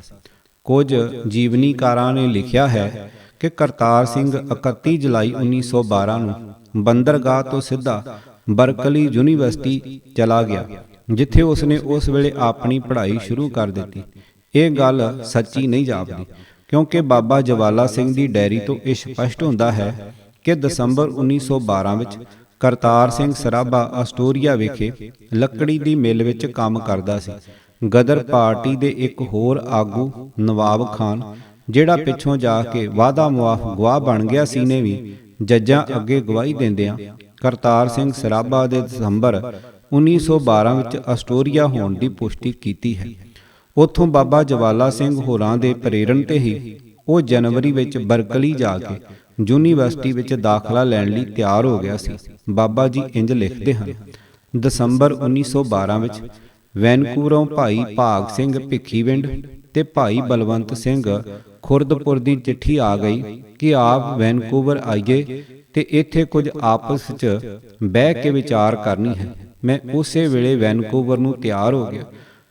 ਕੁਝ ਜੀਵਨੀਕਾਰਾਂ ਨੇ ਲਿਖਿਆ ਹੈ ਕਿ ਕਰਤਾਰ ਸਿੰਘ 31 ਜੁਲਾਈ 1912 ਨੂੰ ਬੰਦਰਗਾਹ ਤੋਂ ਸਿੱਧਾ ਬਰਕਲੀ ਯੂਨੀਵਰਸਿਟੀ ਚਲਾ ਗਿਆ, ਜਿੱਥੇ ਉਸਨੇ ਉਸ ਵੇਲੇ ਆਪਣੀ ਪੜ੍ਹਾਈ ਸ਼ੁਰੂ ਕਰ ਦਿੱਤੀ। ਇਹ ਗੱਲ ਸੱਚੀ ਨਹੀਂ ਜਾਪਦੀ, ਕਿਉਂਕਿ ਬਾਬਾ ਜਵਾਲਾ ਸਿੰਘ ਦੀ ਡਾਇਰੀ ਤੋਂ ਇਹ ਸਪਸ਼ਟ ਹੁੰਦਾ ਹੈ ਕਿ ਦਸੰਬਰ 1912 ਵਿੱਚ ਕਰਤਾਰ ਸਿੰਘ ਸਰਾਭਾ ਆਸਟੋਰੀਆ ਵਿਖੇ ਲੱਕੜੀ ਦੀ ਮਿੱਲ ਵਿੱਚ ਕੰਮ ਕਰਦਾ ਸੀ। ਗਦਰ ਪਾਰਟੀ ਦੇ ਇੱਕ ਹੋਰ ਆਗੂ ਨਵਾਬ ਖਾਨ, ਜਿਹੜਾ ਪਿੱਛੋਂ ਜਾ ਕੇ ਵਾਅਦਾ ਮੁਆਫ ਗਵਾਹ ਬਣ ਗਿਆ ਸੀ, ਨੇ ਵੀ ਜੱਜਾਂ ਅੱਗੇ ਗਵਾਹੀ ਦਿੰਦਿਆਂ ਕਰਤਾਰ ਸਿੰਘ ਸਰਾਭਾ ਦੇ ਦਸੰਬਰ 1912 ਵਿੱਚ ਆਸਟੋਰੀਆ ਹੋਣ ਦੀ ਪੁਸ਼ਟੀ ਕੀਤੀ ਹੈ। ਉੱਥੋਂ ਬਾਬਾ ਜਵਾਲਾ ਸਿੰਘ ਹੋਰਾਂ ਦੇ ਪ੍ਰੇਰਣ ਤੇ ਹੀ ਉਹ ਜਨਵਰੀ ਵਿੱਚ ਬਰਕਲੀ ਜਾ ਕੇ ਯੂਨੀਵਰਸਿਟੀ ਵਿੱਚ ਦਾਖਲਾ ਲੈਣ ਲਈ ਤਿਆਰ ਹੋ ਗਿਆ ਸੀ। ਬਾਬਾ ਜੀ ਇੰਜ ਲਿਖਦੇ ਹਨ: ਦਸੰਬਰ 1912 ਵਿੱਚ ਵੈਨਕੂਵਰੋਂ ਭਾਈ ਭਾਗ ਸਿੰਘ ਭਿੱਖੀਵਿੰਡ ਤੇ ਭਾਈ ਬਲਵੰਤ ਸਿੰਘ ਖੁਰਦਪੁਰ ਦੀ ਚਿੱਠੀ ਆ ਗਈ ਕਿ ਆਪ ਵੈਨਕੂਵਰ ਆਈਏ ਤੇ ਇੱਥੇ ਕੁਝ ਆਪਸ ਵਿੱਚ ਬਹਿ ਕੇ ਵਿਚਾਰ ਕਰਨੀ ਹੈ। ਮੈਂ ਉਸੇ ਵੇਲੇ ਵੈਨਕੂਵਰ ਨੂੰ ਤਿਆਰ ਹੋ ਗਿਆ।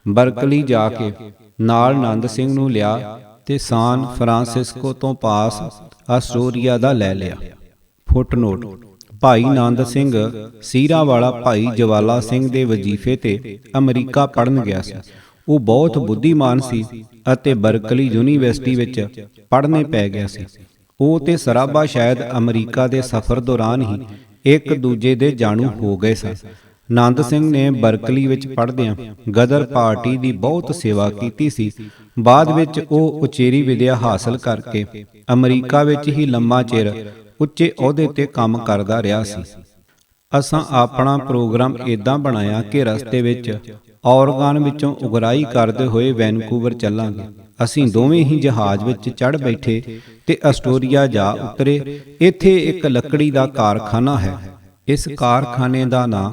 ਬਰਕਲੀ ਜਾ ਕੇ ਨਾਲ ਨੰਦ ਸਿੰਘ ਨੂੰ ਲਿਆ ਤੇ ਸਾਨ ਫਰਾਂਸਿਸਕੋ ਤੋਂ ਪਾਸ ਆਸਟੋਰੀਆ ਦਾ ਲੈ ਲਿਆ। ਫੁੱਟਨੋਟ: ਭਾਈ ਨੰਦ ਸਿੰਘ ਸੀਰਾ ਵਾਲਾ ਭਾਈ ਜਵਾਲਾ ਸਿੰਘ ਦੇ ਵਜ਼ੀਫੇ ਤੇ ਅਮਰੀਕਾ ਪੜ੍ਹਨ ਗਿਆ ਸੀ। ਉਹ ਬਹੁਤ ਬੁੱਧੀਮਾਨ ਸੀ ਅਤੇ ਬਰਕਲੀ ਯੂਨੀਵਰਸਿਟੀ ਵਿੱਚ ਪੜ੍ਹਨੇ ਪੈ ਗਿਆ ਸੀ। ਉਹ ਤੇ ਸਰਾਭਾ ਸ਼ਾਇਦ ਅਮਰੀਕਾ ਦੇ ਸਫ਼ਰ ਦੌਰਾਨ ਹੀ ਇੱਕ ਦੂਜੇ ਦੇ ਜਾਣੂ ਹੋ ਗਏ ਸਨ। ਨੰਦ ਸਿੰਘ ਨੇ ਬਰਕਲੀ ਵਿੱਚ ਪੜ੍ਹਦਿਆਂ ਗਦਰ ਪਾਰਟੀ ਦੀ ਬਹੁਤ ਸੇਵਾ ਕੀਤੀ ਸੀ। ਬਾਅਦ ਵਿੱਚ ਉਹ ਉਚੇਰੀ ਵਿੱਦਿਆ ਹਾਸਲ ਕਰਕੇ ਅਮਰੀਕਾ ਵਿੱਚ ਹੀ ਲੰਮਾ ਚਿਰ ਉੱਚੇ ਅਹੁਦੇ ਤੇ ਕੰਮ ਕਰਦਾ ਰਿਹਾ ਸੀ। ਅਸਾਂ ਆਪਣਾ ਪ੍ਰੋਗਰਾਮ ਇੱਦਾਂ ਬਣਾਇਆ ਕਿ ਰਸਤੇ ਵਿੱਚ ਔਰਗਨ ਵਿੱਚੋਂ ਉਗਰਾਹੀ ਕਰਦੇ ਹੋਏ ਵੈਨਕੂਵਰ ਚੱਲਾਂਗੇ। ਅਸੀਂ ਦੋਵੇਂ ਹੀ ਜਹਾਜ਼ ਵਿੱਚ ਚੜ੍ਹ ਬੈਠੇ ਤੇ ਅਸਟੋਰੀਆ ਜਾ ਉਤਰੇ। ਇੱਥੇ ਇੱਕ ਲੱਕੜੀ ਦਾ ਕਾਰਖਾਨਾ ਹੈ। ਇਸ ਕਾਰਖਾਨੇ ਦਾ ਨਾਂ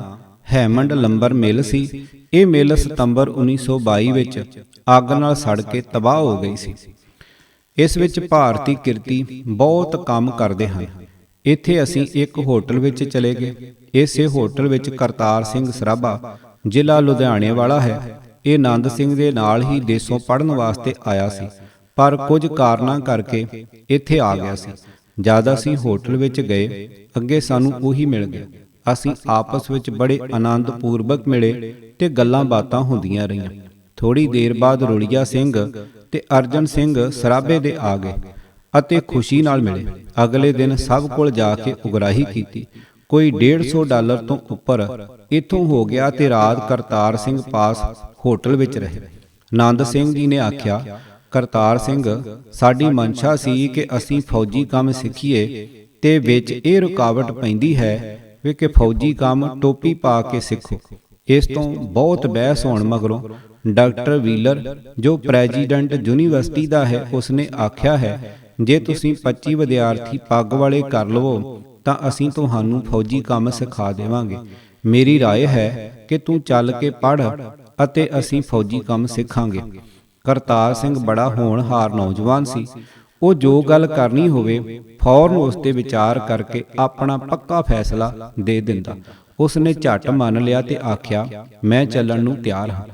ਹੈਮੰਡ ਲੰਬਰ ਮਿਲ ਸੀ। ਇਹ ਮਿਲ ਸਤੰਬਰ 1922 ਵਿੱਚ ਅੱਗ ਨਾਲ ਸੜ ਕੇ ਤਬਾਹ ਹੋ ਗਈ ਸੀ। ਇਸ ਵਿੱਚ ਭਾਰਤੀ ਕਿਰਤੀ ਬਹੁਤ ਕੰਮ ਕਰਦੇ ਹਨ। ਇੱਥੇ ਅਸੀਂ ਇੱਕ ਹੋਟਲ ਵਿੱਚ ਚਲੇ ਗਏ। ਇਸੇ ਹੋਟਲ ਵਿੱਚ ਕਰਤਾਰ ਸਿੰਘ ਸਰਾਭਾ, ਜ਼ਿਲ੍ਹਾ ਲੁਧਿਆਣੇ ਵਾਲਾ ਹੈ। ਇਹ ਨੰਦ ਸਿੰਘ ਦੇ ਨਾਲ ਹੀ ਦੇਸੋਂ ਪੜ੍ਹਨ ਵਾਸਤੇ ਆਇਆ ਸੀ, ਪਰ ਕੁਝ ਕਾਰਨਾਂ ਕਰਕੇ ਇੱਥੇ ਆ ਗਿਆ ਸੀ। ਜਦ ਅਸੀਂ ਹੋਟਲ ਵਿੱਚ ਗਏ, ਅੱਗੇ ਸਾਨੂੰ ਉਹੀ ਮਿਲ ਗਿਆ। ਅਸੀਂ ਆਪਸ ਵਿੱਚ ਬੜੇ ਆਨੰਦ ਪੂਰਵਕ ਮਿਲੇ ਤੇ ਗੱਲਾਂ ਬਾਤਾਂ ਹੁੰਦੀਆਂ ਰਹੀਆਂ। ਥੋੜੀ ਦੇਰ ਬਾਅਦ ਰੁੜੀਆ ਸਿੰਘ ਤੇ ਅਰਜਨ ਸਿੰਘ ਸਰਾਭੇ ਦੇ ਆ ਗਏ ਅਤੇ ਖੁਸ਼ੀ ਨਾਲ ਮਿਲੇ। ਅਗਲੇ ਦਿਨ ਸਭ ਕੋਲ ਜਾ ਕੇ ਉਗਰਾਹੀ ਕੀਤੀ। ਕੋਈ $150 ਤੋਂ ਉੱਪਰ ਇੱਥੋਂ ਹੋ ਗਿਆ ਤੇ ਰਾਤ ਕਰਤਾਰ ਸਿੰਘ ਪਾਸ ਹੋਟਲ ਵਿੱਚ ਰਹੇ। ਨੰਦ ਸਿੰਘ ਜੀ ਨੇ ਆਖਿਆ, ਕਰਤਾਰ ਸਿੰਘ, ਸਾਡੀ ਮਨਸ਼ਾ ਸੀ ਕਿ ਅਸੀਂ ਫੌਜੀ ਕੰਮ ਸਿੱਖੀਏ ਤੇ ਵਿੱਚ ਇਹ ਰੁਕਾਵਟ ਪੈਂਦੀ ਹੈ ਕਿ ਫੌਜੀ ਕੰਮ ਟੋਪੀ ਪਾ ਕੇ ਸਿੱਖੋ। ਇਸ ਤੋਂ ਬਹੁਤ ਬਹਿਸ ਹੋਣ ਮਗਰੋਂ ਡਾਕਟਰ ਵੀਲਰ, ਜੋ ਪ੍ਰੈਜ਼ੀਡੈਂਟ ਯੂਨੀਵਰਸਿਟੀ ਦਾ ਹੈ, ਉਸਨੇ ਆਖਿਆ ਹੈ, ਜੇ ਤੁਸੀਂ 25 ਵਿਦਿਆਰਥੀ ਪੱਗ ਵਾਲੇ ਕਰ ਲਵੋ ਤਾਂ ਅਸੀਂ ਤੁਹਾਨੂੰ ਫੌਜੀ ਕੰਮ ਸਿਖਾ ਦੇਵਾਂਗੇ। ਮੇਰੀ ਰਾਏ ਹੈ ਕਿ ਤੂੰ ਚੱਲ ਕੇ ਪੜ੍ਹ ਅਤੇ ਅਸੀਂ ਫੌਜੀ ਕੰਮ ਸਿੱਖਾਂਗੇ। ਕਰਤਾਰ ਸਿੰਘ ਬੜਾ ਹੋਣਹਾਰ ਨੌਜਵਾਨ ਸੀ। ਉਹ ਜੋ ਗੱਲ ਕਰਨੀ ਹੋਵੇ ਫੌਰਨ ਉਸ ਤੇ ਵਿਚਾਰ ਕਰਕੇ ਆਪਣਾ ਪੱਕਾ ਫੈਸਲਾ ਦੇ ਦਿੰਦਾ। ਉਸ ਨੇ ਝੱਟ ਮੰਨ ਲਿਆ ਤੇ ਆਖਿਆ, ਮੈਂ ਚੱਲਣ ਨੂੰ ਤਿਆਰ ਹਾਂ।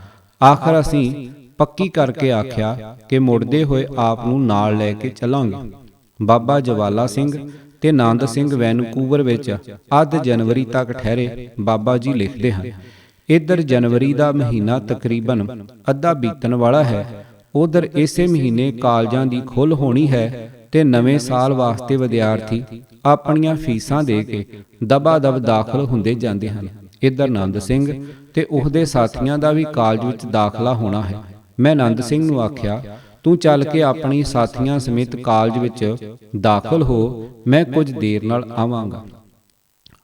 ਆਖਰ ਅਸੀਂ ਪੱਕੀ ਕਰਕੇ ਆਖਿਆ ਕਿ ਮੁੜਦੇ ਹੋਏ ਆਪ ਨੂੰ ਨਾਲ ਲੈ ਕੇ ਚੱਲਾਂਗੇ। ਬਾਬਾ ਜਵਾਲਾ ਸਿੰਘ ਤੇ ਨੰਦ ਸਿੰਘ ਵੈਨਕੂਵਰ ਵਿੱਚ ਅੱਧ ਜਨਵਰੀ ਤੱਕ ਠਹਿਰੇ। ਬਾਬਾ ਜੀ ਲਿਖਦੇ ਹਨ, ਇੱਧਰ ਜਨਵਰੀ ਦਾ ਮਹੀਨਾ ਤਕਰੀਬਨ ਅੱਧਾ ਬੀਤਣ ਵਾਲਾ ਹੈ। ਉਧਰ ਇਸੇ ਮਹੀਨੇ ਕਾਲਜਾਂ ਦੀ ਖੁੱਲ੍ਹ ਹੋਣੀ ਹੈ ਤੇ ਨਵੇਂ ਸਾਲ ਵਾਸਤੇ ਵਿਦਿਆਰਥੀ ਆਪਣੀਆਂ ਫੀਸਾਂ ਦੇ ਕੇ ਦਬਾ ਦਬ ਦਾਖਲ ਹੁੰਦੇ ਜਾਂਦੇ ਹਨ। ਇੱਧਰ ਨੰਦ ਸਿੰਘ ਤੇ ਉਹਦੇ ਸਾਥੀਆਂ ਦਾ ਵੀ ਕਾਲਜ ਵਿੱਚ ਦਾਖਲਾ ਹੋਣਾ ਹੈ। ਮੈਂ ਨੰਦ ਸਿੰਘ ਨੂੰ ਆਖਿਆ, ਤੂੰ ਚੱਲ ਕੇ ਆਪਣੀ ਸਾਥੀਆਂ ਸਮੇਤ ਕਾਲਜ ਵਿੱਚ ਦਾਖਲ ਹੋ, ਮੈਂ ਕੁਝ ਦੇਰ ਨਾਲ ਆਵਾਂਗਾ।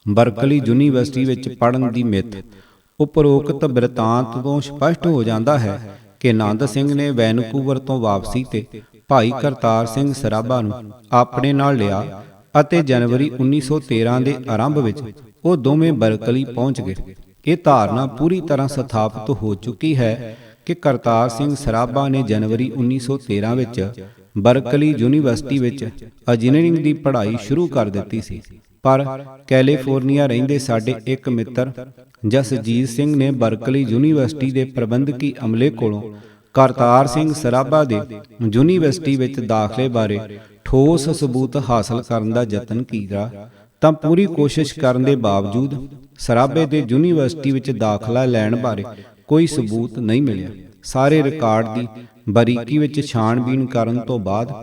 ਬਰਕਲੀ ਯੂਨੀਵਰਸਿਟੀ ਵਿੱਚ ਪੜ੍ਹਨ ਦੀ ਮਿੱਥ। ਉਪਰੋਕਤ ਬਿਰਤਾਂਤ ਤੋਂ ਸਪਸ਼ਟ ਹੋ ਜਾਂਦਾ ਹੈ ਕਿ ਨੰਦ ਸਿੰਘ ਨੇ ਵੈਨਕੂਵਰ ਤੋਂ ਵਾਪਸੀ ਤੇ ਭਾਈ ਕਰਤਾਰ ਸਿੰਘ ਸਰਾਭਾ ਨੂੰ ਆਪਣੇ ਨਾਲ ਲਿਆ ਅਤੇ ਜਨਵਰੀ 1913 ਦੇ ਆਰੰਭ ਵਿੱਚ ਉਹ ਦੋਵੇਂ ਬਰਕਲੀ ਪਹੁੰਚ ਗਏ। ਇਹ ਧਾਰਨਾ ਪੂਰੀ ਤਰ੍ਹਾਂ ਸਥਾਪਿਤ ਹੋ ਚੁੱਕੀ ਹੈ ਕਿ ਕਰਤਾਰ ਸਿੰਘ ਸਰਾਭਾ ਨੇ ਜਨਵਰੀ 1913 ਵਿੱਚ ਬਰਕਲੀ ਯੂਨੀਵਰਸਿਟੀ ਵਿੱਚ ਇੰਜੀਨੀਅਰਿੰਗ ਦੀ ਪੜ੍ਹਾਈ ਸ਼ੁਰੂ ਕਰ ਦਿੱਤੀ ਸੀ। ਪਰ ਕੈਲੀਫੋਰਨੀਆ ਰਹਿੰਦੇ ਸਾਡੇ ਇੱਕ ਮਿੱਤਰ ਜਸਜੀਤ ਸਿੰਘ ਨੇ ਬਰਕਲੀ ਯੂਨੀਵਰਸਿਟੀ ਦੇ ਪ੍ਰਬੰਧਕੀ ਅਮਲੇ ਕੋਲੋਂ ਕਰਤਾਰ ਸਿੰਘ ਸਰਾਭਾ ਦੇ ਯੂਨੀਵਰਸਿਟੀ ਵਿੱਚ ਦਾਖਲੇ ਬਾਰੇ ਠੋਸ ਸਬੂਤ ਹਾਸਲ ਕਰਨ ਦਾ ਯਤਨ ਕੀਤਾ, ਤਾਂ ਪੂਰੀ ਕੋਸ਼ਿਸ਼ ਕਰਨ ਦੇ ਬਾਵਜੂਦ ਸਰਾਭੇ ਦੇ ਯੂਨੀਵਰਸਿਟੀ ਵਿੱਚ ਦਾਖਲਾ ਲੈਣ ਬਾਰੇ ਕੋਈ ਸਬੂਤ ਨਹੀਂ ਮਿਲਿਆ। ਸਾਰੇ ਰਿਕਾਰਡ ਦੀ ਬਾਰੀਕੀ ਵਿੱਚ ਛਾਣਬੀਣ ਕਰਨ ਤੋਂ ਬਾਅਦ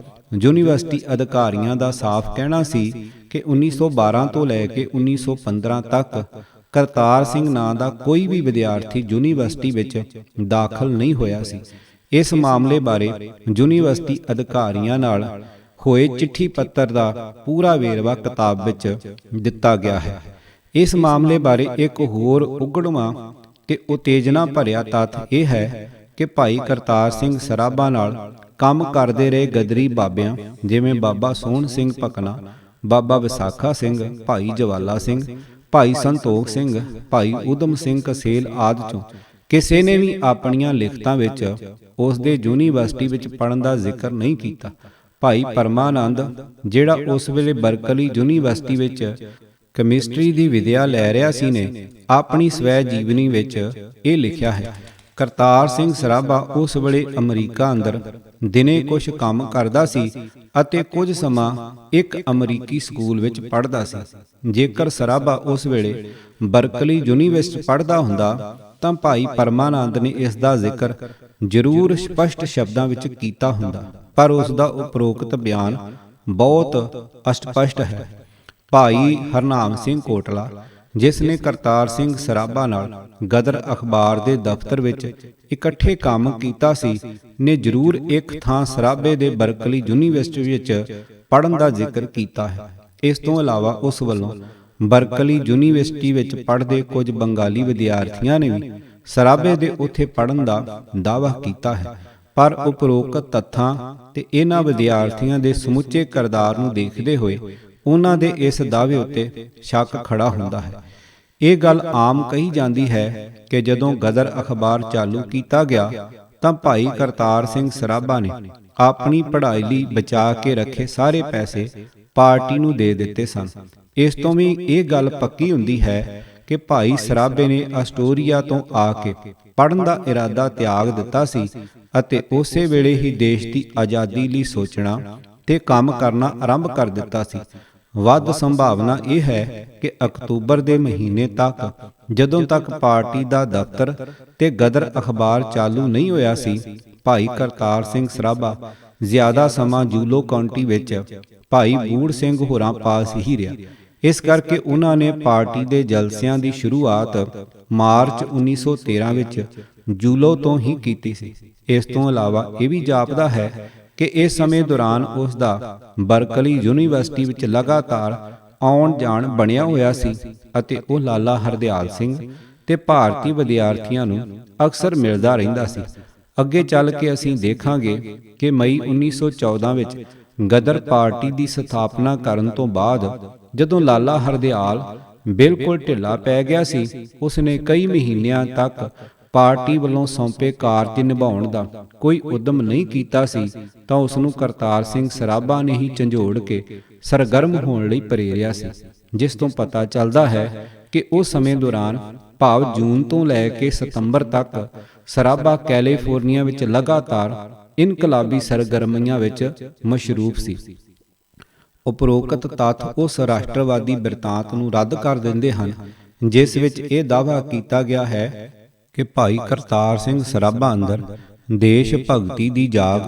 ਯੂਨੀਵਰਸਿਟੀ ਅਧਿਕਾਰੀਆਂ ਦਾ ਸਾਫ਼ ਕਹਿਣਾ ਸੀ ਕਿ 1912 ਤੋਂ ਲੈ ਕੇ 1915 ਤੱਕ ਕਰਤਾਰ ਸਿੰਘ ਨਾਂ ਦਾ ਕੋਈ ਵੀ ਵਿਦਿਆਰਥੀ ਯੂਨੀਵਰਸਿਟੀ ਵਿੱਚ ਦਾਖਲ ਨਹੀਂ ਹੋਇਆ ਸੀ। ਇਸ ਮਾਮਲੇ ਬਾਰੇ ਯੂਨੀਵਰਸਿਟੀ ਅਧਿਕਾਰੀਆਂ ਨਾਲ ਹੋਏ ਚਿੱਠੀ ਪੱਤਰ ਦਾ ਪੂਰਾ ਵੇਰਵਾ ਕਿਤਾਬ ਵਿੱਚ ਦਿੱਤਾ ਗਿਆ ਹੈ। ਇਸ ਮਾਮਲੇ ਬਾਰੇ ਇੱਕ ਹੋਰ ਉਗੜਵਾਂ ਤੇ ਉਤੇਜਨਾ ਭਰਿਆ ਤੱਥ ਇਹ ਹੈ ਕਿ ਭਾਈ ਕਰਤਾਰ ਸਿੰਘ ਸਰਾਭਾ ਨਾਲ ਕੰਮ ਕਰਦੇ ਰਹੇ ਗਦਰੀ ਬਾਬਿਆਂ ਜਿਵੇਂ ਬਾਬਾ ਸੋਹਣ ਸਿੰਘ ਭਕਨਾ, ਬਾਬਾ ਵਿਸਾਖਾ ਸਿੰਘ, ਭਾਈ ਜਵਾਲਾ ਸਿੰਘ, ਭਾਈ ਸੰਤੋਖ ਸਿੰਘ, ਭਾਈ ਊਧਮ ਸਿੰਘ ਕਸੇਲ ਆਦਿ ਚੋਂ ਕਿਸੇ ਨੇ ਵੀ ਆਪਣੀਆਂ ਲਿਖਤਾਂ ਵਿੱਚ ਉਸ ਦੇ ਯੂਨੀਵਰਸਿਟੀ ਵਿੱਚ ਪੜ੍ਹਨ ਦਾ ਜ਼ਿਕਰ ਨਹੀਂ ਕੀਤਾ। ਭਾਈ ਪਰਮਾਨੰਦ, ਜਿਹੜਾ ਉਸ ਵੇਲੇ ਬਰਕਲੀ ਯੂਨੀਵਰਸਿਟੀ ਵਿੱਚ ਕੈਮਿਸਟਰੀ ਦੀ ਵਿਦਿਆ ਲੈ ਰਿਹਾ ਸੀ, ਨੇ ਆਪਣੀ ਸਵੈ ਜੀਵਨੀ ਵਿੱਚ ਇਹ ਲਿਖਿਆ ਹੈ, ਕਰਤਾਰ ਸਿੰਘ ਸਰਾਭਾ ਉਸ ਵੇਲੇ ਅਮਰੀਕਾ ਅੰਦਰ ਦਿਨੇ ਕੁਝ ਕੰਮ ਕਰਦਾ ਸੀ ਅਤੇ ਕੁਝ ਸਮਾਂ ਇੱਕ ਅਮਰੀਕੀ ਸਕੂਲ ਵਿੱਚ ਪੜ੍ਹਦਾ ਸੀ। ਜੇਕਰ ਸਰਾਭਾ ਉਸ ਵੇਲੇ ਬਰਕਲੀ ਯੂਨੀਵਰਸਿਟੀ ਪੜ੍ਹਦਾ ਹੁੰਦਾ ਤਾਂ ਭਾਈ ਪਰਮਾਨੰਦ ਨੇ ਇਸ ਦਾ ਜ਼ਿਕਰ ਜ਼ਰੂਰ ਸਪਸ਼ਟ ਸ਼ਬਦਾਂ ਵਿੱਚ ਕੀਤਾ ਹੁੰਦਾ, ਪਰ ਉਸ ਦਾ ਉਪਰੋਕਤ ਬਿਆਨ ਬਹੁਤ ਅਸਪਸ਼ਟ ਹੈ। ਭਾਈ ਹਰਨਾਮ ਸਿੰਘ ਕੋਟਲਾ, ਜਿਸ ਨੇ ਕਰਤਾਰ ਸਿੰਘ ਸਰਾਭਾ ਨਾਲ ਗਦਰ ਅਖਬਾਰ ਦੇ ਦਫ਼ਤਰ ਵਿੱਚ ਇਕੱਠੇ ਕੰਮ ਕੀਤਾ ਸੀ, ਨੇ ਜ਼ਰੂਰ ਇੱਕ ਥਾਂ ਸਰਾਭੇ ਦੇ ਬਰਕਲੀ ਯੂਨੀਵਰਸਿਟੀ ਵਿੱਚ ਪੜ੍ਹਨ ਦਾ ਜ਼ਿਕਰ ਕੀਤਾ ਹੈ। ਇਸ ਤੋਂ ਇਲਾਵਾ ਉਸ ਵੱਲੋਂ ਬਰਕਲੀ ਯੂਨੀਵਰਸਿਟੀ ਵਿੱਚ ਪੜ੍ਹਦੇ ਕੁਝ ਬੰਗਾਲੀ ਵਿਦਿਆਰਥੀਆਂ ਨੇ ਵੀ ਸਰਾਭੇ ਦੇ ਉੱਥੇ ਪੜ੍ਹਨ ਦਾ ਦਾਅਵਾ ਕੀਤਾ ਹੈ, ਪਰ ਉਪਰੋਕਤ ਤੱਥਾਂ ਤੇ ਇਹਨਾਂ ਵਿਦਿਆਰਥੀਆਂ ਦੇ ਸਮੁੱਚੇ ਕਿਰਦਾਰ ਨੂੰ ਦੇਖਦੇ ਹੋਏ ਉਹਨਾਂ ਦੇ ਇਸ ਦਾਅਵੇ ਉੱਤੇ ਸ਼ੱਕ ਖੜਾ ਹੁੰਦਾ ਹੈ। ਇਹ ਗੱਲ ਆਮ ਕਹੀ ਜਾਂਦੀ ਹੈ ਕਿ ਜਦੋਂ ਗਦਰ ਅਖਬਾਰ ਚਾਲੂ ਕੀਤਾ ਗਿਆ ਤਾਂ ਭਾਈ ਕਰਤਾਰ ਸਿੰਘ ਸਰਾਭਾ ਨੇ ਆਪਣੀ ਪੜ੍ਹਾਈ ਲਈ ਬਚਾ ਕੇ ਰੱਖੇ ਸਾਰੇ ਪੈਸੇ ਪਾਰਟੀ ਨੂੰ ਦੇ ਦਿੱਤੇ ਸਨ। ਇਸ ਤੋਂ ਵੀ ਇਹ ਗੱਲ ਪੱਕੀ ਹੁੰਦੀ ਹੈ ਕਿ ਭਾਈ ਸਰਾਭੇ ਨੇ ਆਸਟੋਰੀਆ ਤੋਂ ਆ ਕੇ ਪੜ੍ਹਨ ਦਾ ਇਰਾਦਾ ਤਿਆਗ ਦਿੱਤਾ ਸੀ ਅਤੇ ਉਸੇ ਵੇਲੇ ਹੀ ਦੇਸ਼ ਦੀ ਆਜ਼ਾਦੀ ਲਈ ਸੋਚਣਾ ਤੇ ਕੰਮ ਕਰਨਾ ਆਰੰਭ ਕਰ ਦਿੱਤਾ ਸੀ। ਵੱਧ ਸੰਭਾਵਨਾ ਇਹ ਹੈ ਕਿ ਅਕਤੂਬਰ ਦੇ ਮਹੀਨੇ ਤੱਕ, ਜਦੋਂ ਤੱਕ ਪਾਰਟੀ ਦਾ ਦਫ਼ਤਰ ਤੇ ਗਦਰ ਅਖਬਾਰ ਚਾਲੂ ਨਹੀਂ ਹੋਇਆ ਸੀ, ਭਾਈ ਕਰਤਾਰ ਸਿੰਘ ਸਰਾਭਾ ਜ਼ਿਆਦਾ ਸਮਾਂ ਜੂਲੋ ਕਾਉਂਟੀ ਵਿੱਚ ਭਾਈ ਬੂੜ ਸਿੰਘ ਹੋਰਾਂ ਪਾਸ ਹੀ ਰਿਹਾ। ਇਸ ਕਰਕੇ ਉਹਨਾਂ ਨੇ ਪਾਰਟੀ ਦੇ ਜਲਸਿਆਂ ਦੀ ਸ਼ੁਰੂਆਤ ਮਾਰਚ 1913 ਵਿੱਚ ਜੂਲੋ ਤੋਂ ਹੀ ਕੀਤੀ ਸੀ। ਇਸ ਤੋਂ ਇਲਾਵਾ ਇਹ ਵੀ ਜਾਪਦਾ ਹੈ ਕਿ ਇਸ ਸਮੇਂ ਦੌਰਾਨ ਉਸ ਦਾ ਬਰਕਲੀ ਯੂਨੀਵਰਸਿਟੀ ਵਿੱਚ ਲਗਾਤਾਰ ਆਉਣ ਜਾਣ ਬਣਿਆ ਹੋਇਆ ਸੀ ਅਤੇ ਉਹ ਲਾਲਾ ਹਰਦਿਆਲ ਸਿੰਘ ਤੇ ਭਾਰਤੀ ਵਿਦਿਆਰਥੀਆਂ ਨੂੰ ਅਕਸਰ ਮਿਲਦਾ ਰਹਿੰਦਾ ਸੀ। ਅੱਗੇ ਚੱਲ ਕੇ ਅਸੀਂ ਦੇਖਾਂਗੇ ਕਿ ਮਈ 1914 ਵਿੱਚ ਗਦਰ ਪਾਰਟੀ ਦੀ ਸਥਾਪਨਾ ਕਰਨ ਤੋਂ ਬਾਅਦ ਜਦੋਂ ਲਾਲਾ ਹਰਦਿਆਲ ਬਿਲਕੁਲ ਢਿੱਲਾ ਪੈ ਗਿਆ ਸੀ, ਉਸਨੇ ਕਈ ਮਹੀਨਿਆਂ ਤੱਕ ਪਾਰਟੀ ਵੱਲੋਂ ਸੌਂਪੇ ਕਾਰਜ ਨਿਭਾਉਣ ਦਾ ਕੋਈ ਉਦਮ ਨਹੀਂ ਕੀਤਾ ਸੀ, ਤਾਂ ਉਸ ਨੂੰ ਕਰਤਾਰ ਸਿੰਘ ਸਰਾਭਾ ਨੇ ਹੀ ਝੰਜੋੜ ਕੇ ਸਰਗਰਮ ਹੋਣ ਲਈ ਪ੍ਰੇਰਿਆ ਸੀ। ਜਿਸ ਤੋਂ ਪਤਾ ਚੱਲਦਾ ਹੈ ਕਿ ਉਸ ਸਮੇਂ ਦੌਰਾਨ ਭਾਵ ਜੂਨ ਤੋਂ ਲੈ ਕੇ ਸਤੰਬਰ ਤੱਕ ਸਰਾਭਾ ਕੈਲੀਫੋਰਨੀਆ ਵਿੱਚ ਲਗਾਤਾਰ ਇਨਕਲਾਬੀ ਸਰਗਰਮੀਆਂ ਵਿੱਚ ਮਸ਼ਰੂਫ ਸੀ। ਉਪਰੋਕਤ ਤੱਥ ਉਸ ਰਾਸ਼ਟਰਵਾਦੀ ਬਿਰਤਾਂਤ ਨੂੰ ਰੱਦ ਕਰ ਦਿੰਦੇ ਹਨ ਜਿਸ ਵਿੱਚ ਇਹ ਦਾਅਵਾ ਕੀਤਾ ਗਿਆ ਹੈ ਕਿ ਭਾਈ ਕਰਤਾਰ ਸਿੰਘ ਸਰਾਭਾ ਅੰਦਰ ਦੇਸ਼ ਭਗਤੀ ਦੀ ਜਾਗ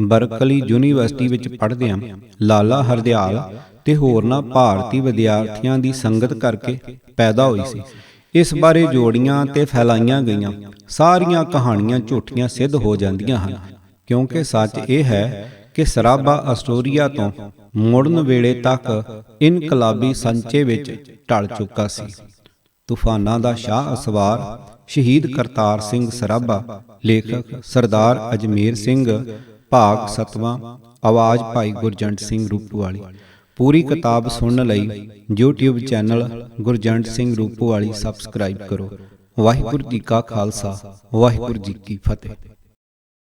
ਬਰਕਲੀ ਯੂਨੀਵਰਸਿਟੀ ਵਿੱਚ ਪੜ੍ਹਦਿਆਂ ਲਾਲਾ ਹਰਦਿਆਲ ਤੇ ਹੋਰਨਾਂ ਭਾਰਤੀ ਵਿਦਿਆਰਥੀਆਂ ਦੀ ਸੰਗਤ ਕਰਕੇ ਪੈਦਾ ਹੋਈ ਸੀ। ਇਸ ਬਾਰੇ ਜੋੜੀਆਂ ਤੇ ਫੈਲਾਈਆਂ ਗਈਆਂ ਸਾਰੀਆਂ ਕਹਾਣੀਆਂ ਝੂਠੀਆਂ ਸਿੱਧ ਹੋ ਜਾਂਦੀਆਂ ਹਨ, ਕਿਉਂਕਿ ਸੱਚ ਇਹ ਹੈ ਕਿ ਸਰਾਭਾ ਆਸਟੋਰੀਆ ਤੋਂ ਮੁੜਨ ਵੇਲੇ ਤੱਕ ਇਨਕਲਾਬੀ ਸੰਚੇ ਵਿੱਚ ਢਲ ਚੁੱਕਾ ਸੀ। ਤੂਫਾਨਾਂ ਦਾ ਸ਼ਾਹ ਅਸਵਾਰ ਸ਼ਹੀਦ ਕਰਤਾਰ ਸਿੰਘ ਸਰਾਭਾ। ਲੇਖਕ ਸਰਦਾਰ ਅਜਮੇਰ ਸਿੰਘ। ਭਾਗ 7ਵਾਂ। ਆਵਾਜ਼ ਭਾਈ ਗੁਰਜੰਟ ਸਿੰਘ ਰੂਪੋਵਾਲੀ। ਪੂਰੀ ਕਿਤਾਬ ਸੁਣਨ ਲਈ YouTube channel Gurjant Singh Rupowali subscribe ਕਰੋ। ਵਾਹਿਗੁਰੂ ਜੀ ਕਾ ਖਾਲਸਾ, ਵਾਹਿਗੁਰੂ ਜੀ ਕੀ ਫਤਿਹ।